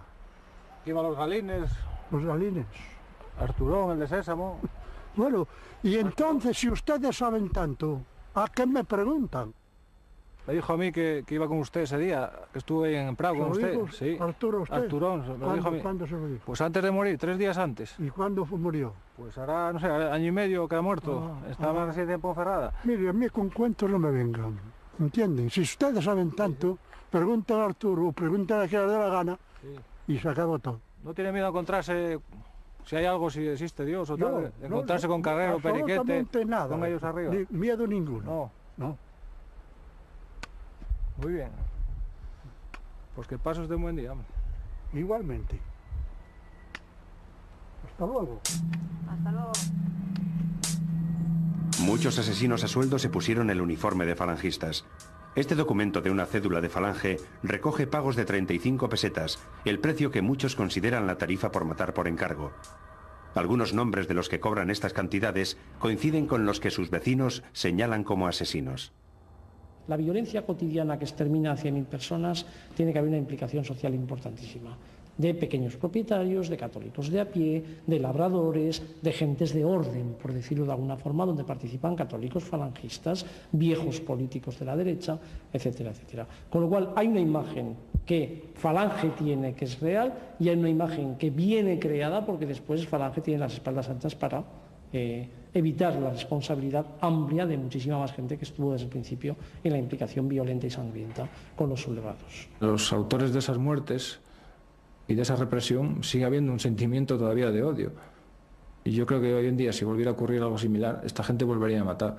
Iba los Galines. Los Galines. Arturón, el de Sésamo. Bueno, y entonces, si ustedes saben tanto, ¿a qué me preguntan? Me dijo a mí que iba con usted ese día, que estuve en Prado con usted. Sí. ¿Arturo, usted? Arturón, me lo dijo a mí. ¿Cuándo se lo dijo? Pues antes de morir, 3 días antes. ¿Y cuándo murió? Pues ahora, no sé, año y medio que ha muerto. Estaba así de Ponferrada. Mire, a mí con cuentos no me vengan, ¿entienden? Si ustedes saben tanto, pregunten a Arturo, pregunten a quien les dé la gana, sí, y se acabó todo. ¿No tiene miedo a encontrarse, si hay algo, si existe Dios o tal, encontrarse con Carrero, Periquete, nada, con ellos arriba? Miedo ninguno. No. Muy bien. Pues que pases de un buen día. Igualmente. Hasta luego. Hasta luego. Muchos asesinos a sueldo se pusieron el uniforme de falangistas. Este documento de una cédula de falange recoge pagos de 35 pesetas, el precio que muchos consideran la tarifa por matar por encargo. Algunos nombres de los que cobran estas cantidades coinciden con los que sus vecinos señalan como asesinos. La violencia cotidiana que extermina a 100.000 personas tiene que haber una implicación social importantísima. De pequeños propietarios, de católicos de a pie, de labradores, de gentes de orden, por decirlo de alguna forma, donde participan católicos falangistas, viejos políticos de la derecha, etcétera, etcétera. Con lo cual hay una imagen que Falange tiene que es real y hay una imagen que viene creada porque después Falange tiene las espaldas anchas para evitar la responsabilidad amplia de muchísima más gente que estuvo desde el principio en la implicación violenta y sangrienta con los sublevados. Los autores de esas muertes y de esa represión sigue habiendo un sentimiento todavía de odio. Y yo creo que hoy en día, si volviera a ocurrir algo similar, esta gente volvería a matar.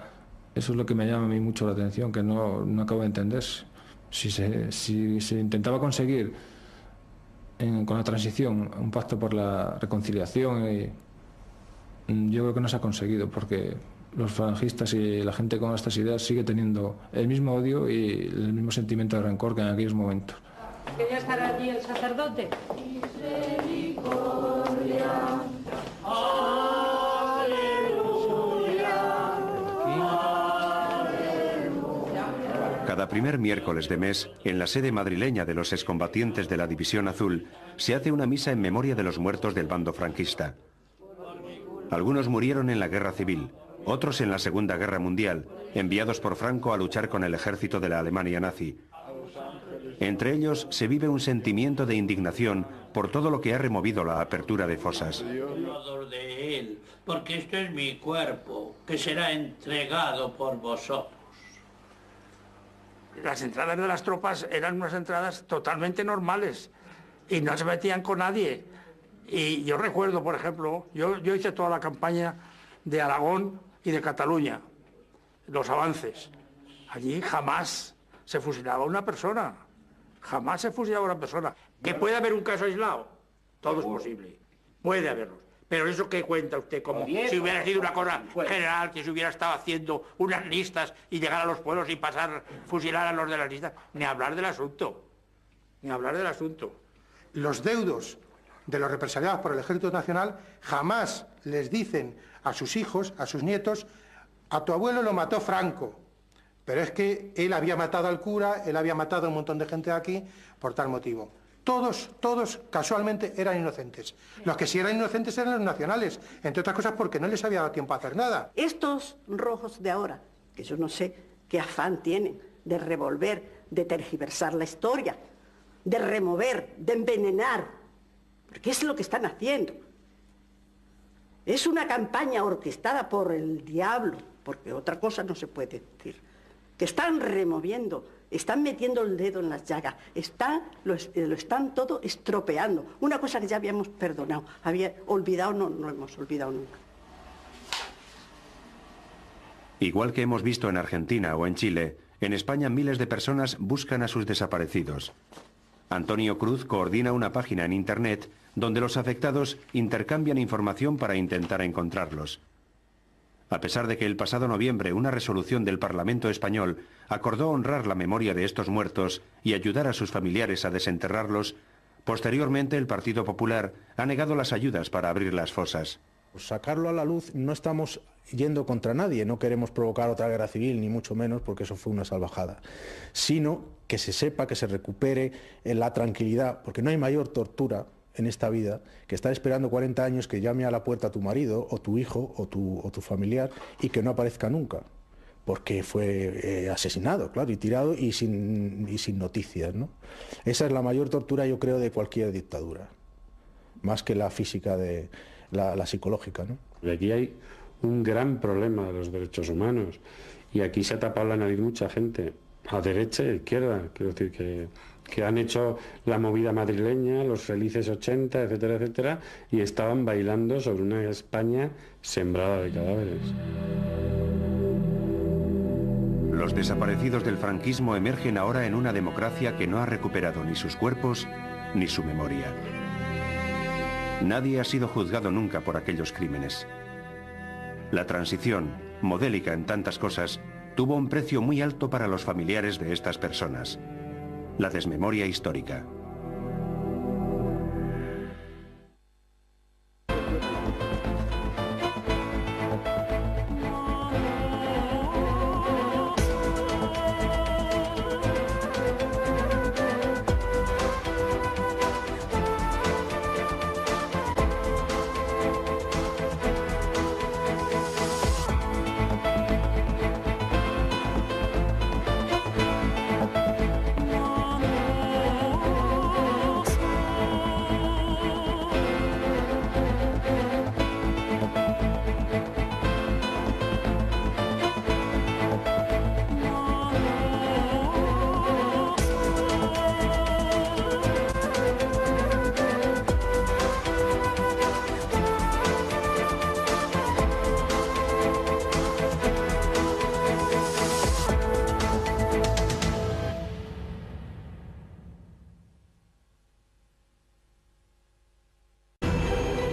Eso es lo que me llama a mí mucho la atención, que no acabo de entender. Si se intentaba conseguir con la transición un pacto por la reconciliación, yo creo que no se ha conseguido, porque los falangistas y la gente con estas ideas sigue teniendo el mismo odio y el mismo sentimiento de rencor que en aquellos momentos. ¿Quería estar allí el sacerdote? Misericordia. Aleluya. Cada primer miércoles de mes, en la sede madrileña de los excombatientes de la División Azul, se hace una misa en memoria de los muertos del bando franquista. Algunos murieron en la Guerra Civil, otros en la Segunda Guerra Mundial, enviados por Franco a luchar con el ejército de la Alemania nazi. Entre ellos se vive un sentimiento de indignación por todo lo que ha removido la apertura de fosas. De él, porque esto es mi cuerpo, que será entregado por vosotros. Las entradas de las tropas eran unas entradas totalmente normales y no se metían con nadie. Y yo recuerdo, por ejemplo, yo hice toda la campaña de Aragón y de Cataluña, los avances. Allí jamás se fusilaba una persona, jamás se fusilaba una persona. ¿Que puede haber un caso aislado? Todo es posible, puede haberlo. Pero eso que cuenta usted, como si hubiera sido una cosa general, que se hubiera estado haciendo unas listas y llegar a los pueblos y fusilar a los de las listas, ni hablar del asunto, ni hablar del asunto. Los deudos de los represaliados por el Ejército Nacional jamás les dicen a sus hijos, a sus nietos, a tu abuelo lo mató Franco, pero es que él había matado al cura, él había matado a un montón de gente de aquí por tal motivo. Todos casualmente eran inocentes. Los que sí eran inocentes eran los nacionales, entre otras cosas porque no les había dado tiempo a hacer nada. Estos rojos de ahora, que yo no sé qué afán tienen de revolver, de tergiversar la historia, de remover, de envenenar, porque es lo que están haciendo. Es una campaña orquestada por el diablo, porque otra cosa no se puede decir, que están removiendo, están metiendo el dedo en las llagas, lo están todo estropeando. Una cosa que ya habíamos perdonado, había olvidado, no lo hemos olvidado nunca. Igual que hemos visto en Argentina o en Chile, en España miles de personas buscan a sus desaparecidos. Antonio Cruz coordina una página en Internet donde los afectados intercambian información para intentar encontrarlos. A pesar de que el pasado noviembre una resolución del Parlamento español acordó honrar la memoria de estos muertos y ayudar a sus familiares a desenterrarlos, posteriormente el Partido Popular ha negado las ayudas para abrir las fosas. Sacarlo a la luz, no estamos yendo contra nadie, no queremos provocar otra guerra civil, ni mucho menos, porque eso fue una salvajada, sino que se sepa, que se recupere la tranquilidad, porque no hay mayor tortura en esta vida que estar esperando 40 años que llame a la puerta tu marido o tu hijo o tu familiar y que no aparezca nunca, porque fue asesinado, claro, y tirado y sin noticias, ¿no? Esa es la mayor tortura, yo creo, de cualquier dictadura, más que la física, la psicológica, ¿no? Y aquí hay un gran problema de los derechos humanos y aquí se ha tapado la nariz mucha gente, a derecha y a izquierda, quiero decir que han hecho la movida madrileña, los felices 80, etcétera, etcétera, y estaban bailando sobre una España sembrada de cadáveres. Los desaparecidos del franquismo emergen ahora en una democracia que no ha recuperado ni sus cuerpos ni su memoria. Nadie ha sido juzgado nunca por aquellos crímenes. La transición, modélica en tantas cosas, tuvo un precio muy alto para los familiares de estas personas: la desmemoria histórica.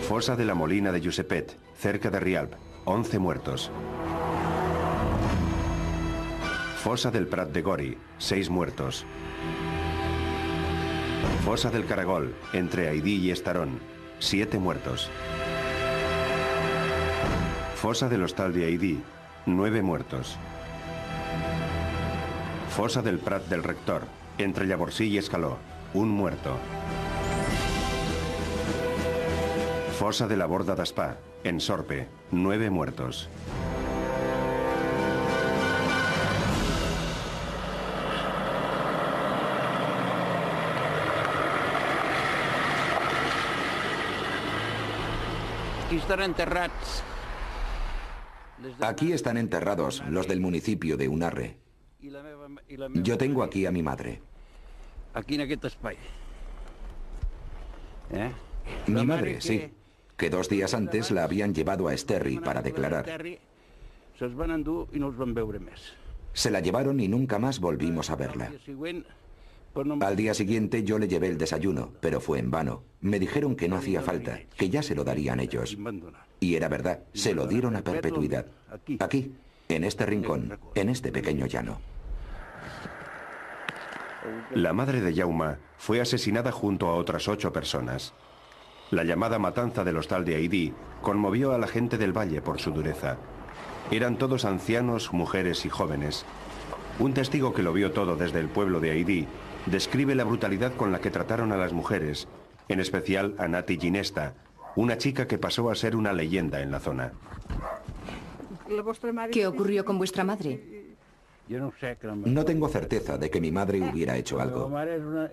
Fosa de la Molina de Josepet, cerca de Rialb, 11 muertos. Fosa del Prat de Gori, 6 muertos. Fosa del Caragol, entre Aidí y Estarón, 7 muertos. Fosa del Hostal de Aidí, 9 muertos. Fosa del Prat del Rector, entre Llavorsí y Escaló, un muerto. Fosa de la Borda d'Espà, en Sorpe, 9 muertos. Aquí están enterrados los del municipio de Unarre. Yo tengo aquí a mi madre. Aquí en aquest espai. Mi madre, sí, que 2 días antes la habían llevado a Esterri para declarar. Se'ls van endur i no els van veure més. Se la llevaron y nunca más volvimos a verla. Al día siguiente yo le llevé el desayuno, pero fue en vano. Me dijeron que no hacía falta, que ya se lo darían ellos. Y era verdad, se lo dieron a perpetuidad. Aquí, en este rincón, en este pequeño llano. La madre de Jaume fue asesinada junto a otras 8 personas. La llamada matanza del hostal de Haidí conmovió a la gente del valle por su dureza. Eran todos ancianos, mujeres y jóvenes. Un testigo que lo vio todo desde el pueblo de Haidí describe la brutalidad con la que trataron a las mujeres, en especial a Nati Ginesta, una chica que pasó a ser una leyenda en la zona. ¿Qué ocurrió con vuestra madre? No tengo certeza de que mi madre hubiera hecho algo.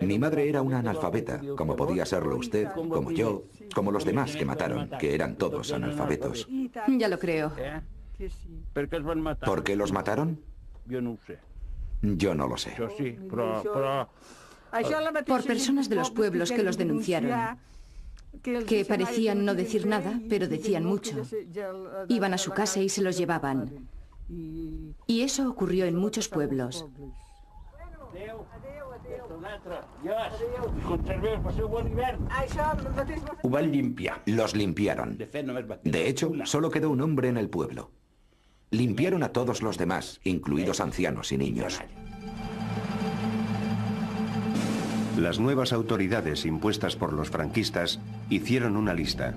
Mi madre era una analfabeta, como podía serlo usted, como yo, como los demás que mataron, que eran todos analfabetos. Ya lo creo. ¿Por qué los mataron? Yo no lo sé. Por personas de los pueblos que los denunciaron, que parecían no decir nada, pero decían mucho. Iban a su casa y se los llevaban. Y eso ocurrió en muchos pueblos. Los limpiaron. De hecho, solo quedó un hombre en el pueblo. Limpiaron a todos los demás, incluidos ancianos y niños. Las nuevas autoridades impuestas por los franquistas hicieron una lista.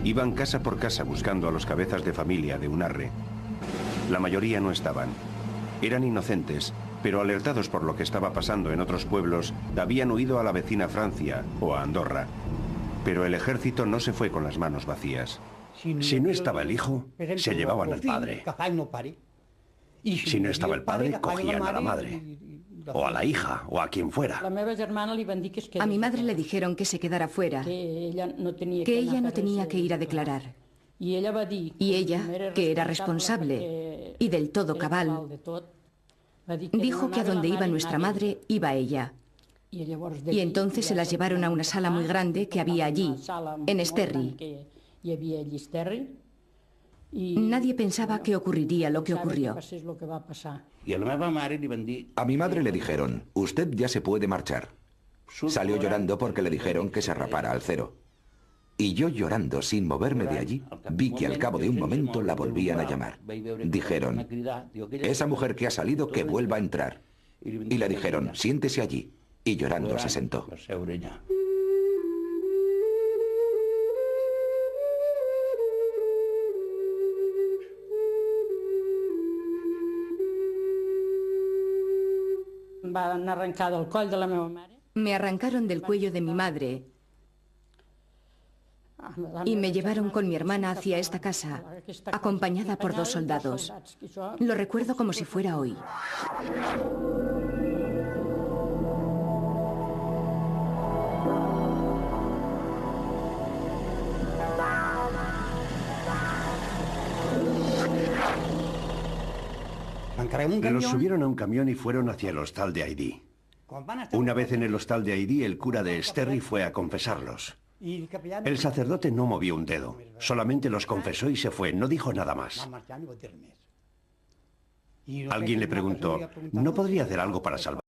Iban casa por casa buscando a los cabezas de familia de Unarre. La mayoría no estaban. Eran inocentes, pero alertados por lo que estaba pasando en otros pueblos, habían huido a la vecina Francia o a Andorra. Pero el ejército no se fue con las manos vacías. Si no estaba el hijo, se llevaban al padre. Si no estaba el padre, cogían a la madre. O a la hija, o a quien fuera. A mi madre le dijeron que se quedara fuera, que ella no tenía que ir a declarar. Y ella, que era responsable y del todo cabal, dijo que a donde iba nuestra madre, iba ella. Y entonces se las llevaron a una sala muy grande que había allí, en Esterri. Nadie pensaba que ocurriría lo que ocurrió. A mi madre le dijeron, usted ya se puede marchar. Salió llorando porque le dijeron que se rapara al cero. Y yo llorando, sin moverme de allí, vi que al cabo de un momento la volvían a llamar. Dijeron, esa mujer que ha salido, que vuelva a entrar. Y le dijeron, siéntese allí. Y llorando se sentó. Me arrancaron del cuello de mi madre y me llevaron con mi hermana hacia esta casa, acompañada por 2 soldados. Lo recuerdo como si fuera hoy. Los subieron a un camión y fueron hacia el hostal de Haidí. Una vez en el hostal de Haidí, el cura de Esterri fue a confesarlos. El sacerdote no movió un dedo, solamente los confesó y se fue, no dijo nada más. Alguien le preguntó, ¿no podría hacer algo para salvar?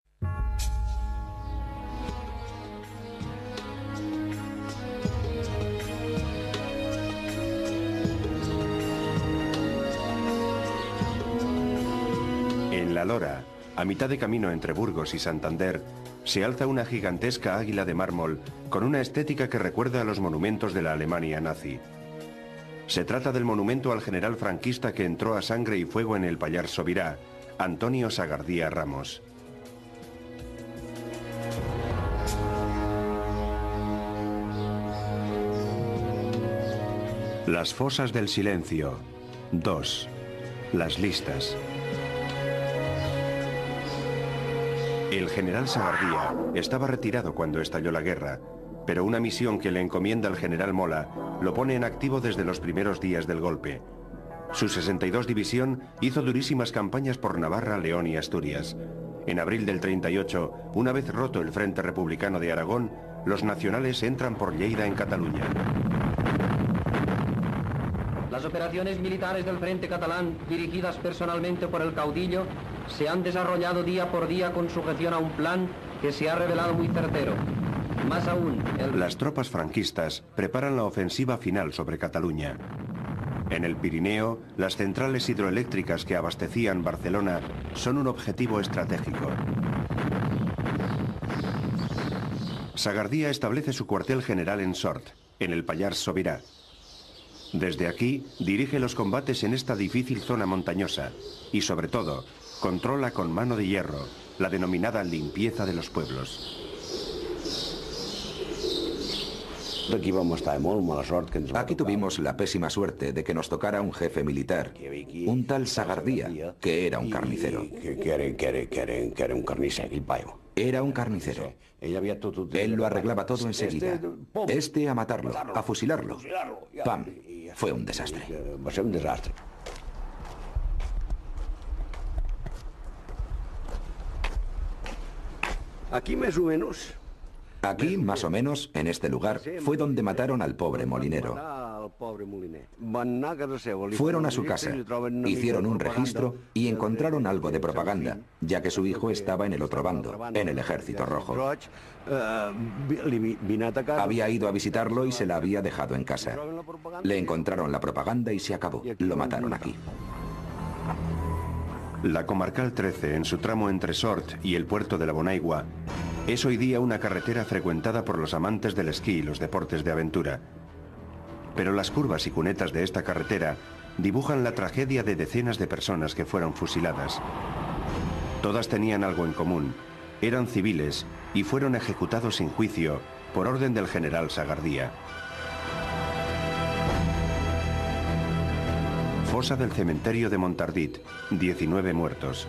En La Lora, a mitad de camino entre Burgos y Santander, se alza una gigantesca águila de mármol con una estética que recuerda a los monumentos de la Alemania nazi. Se trata del monumento al general franquista que entró a sangre y fuego en el Pallars Sobirá, Antonio Sagardía Ramos. Las fosas del silencio. 2. Las listas. El general Sagardía estaba retirado cuando estalló la guerra, pero una misión que le encomienda el general Mola lo pone en activo desde los primeros días del golpe. Su 62 División hizo durísimas campañas por Navarra, León y Asturias. En abril del 38, una vez roto el Frente Republicano de Aragón, los nacionales entran por Lleida en Cataluña. Las operaciones militares del Frente Catalán, dirigidas personalmente por el caudillo, se han desarrollado día por día con sujeción a un plan que se ha revelado muy certero. Más aún, Las tropas franquistas preparan la ofensiva final sobre Cataluña. En el Pirineo, las centrales hidroeléctricas que abastecían Barcelona son un objetivo estratégico. Sagardía establece su cuartel general en Sort, en el Pallars Sobirá. Desde aquí, dirige los combates en esta difícil zona montañosa y, sobre todo, controla con mano de hierro la denominada limpieza de los pueblos. Aquí tuvimos la pésima suerte de que nos tocara un jefe militar, un tal Sagardía, que era un carnicero. Era un carnicero. Él lo arreglaba todo enseguida. Este a matarlo, a fusilarlo. ¡Pam! Fue un desastre. Aquí más o menos. Aquí, más o menos, en este lugar, fue donde mataron al pobre molinero. Fueron a su casa, hicieron un registro y encontraron algo de propaganda, ya que su hijo estaba en el otro bando, en el Ejército Rojo. Había ido a visitarlo y se la había dejado en casa. Le encontraron la propaganda y se acabó. Lo mataron aquí. La Comarcal 13, en su tramo entre Sort y el puerto de la Bonaigua, es hoy día una carretera frecuentada por los amantes del esquí y los deportes de aventura. Pero las curvas y cunetas de esta carretera dibujan la tragedia de decenas de personas que fueron fusiladas. Todas tenían algo en común. Eran civiles y fueron ejecutados sin juicio por orden del general Sagardía. Fosa del cementerio de Montardit, 19 muertos.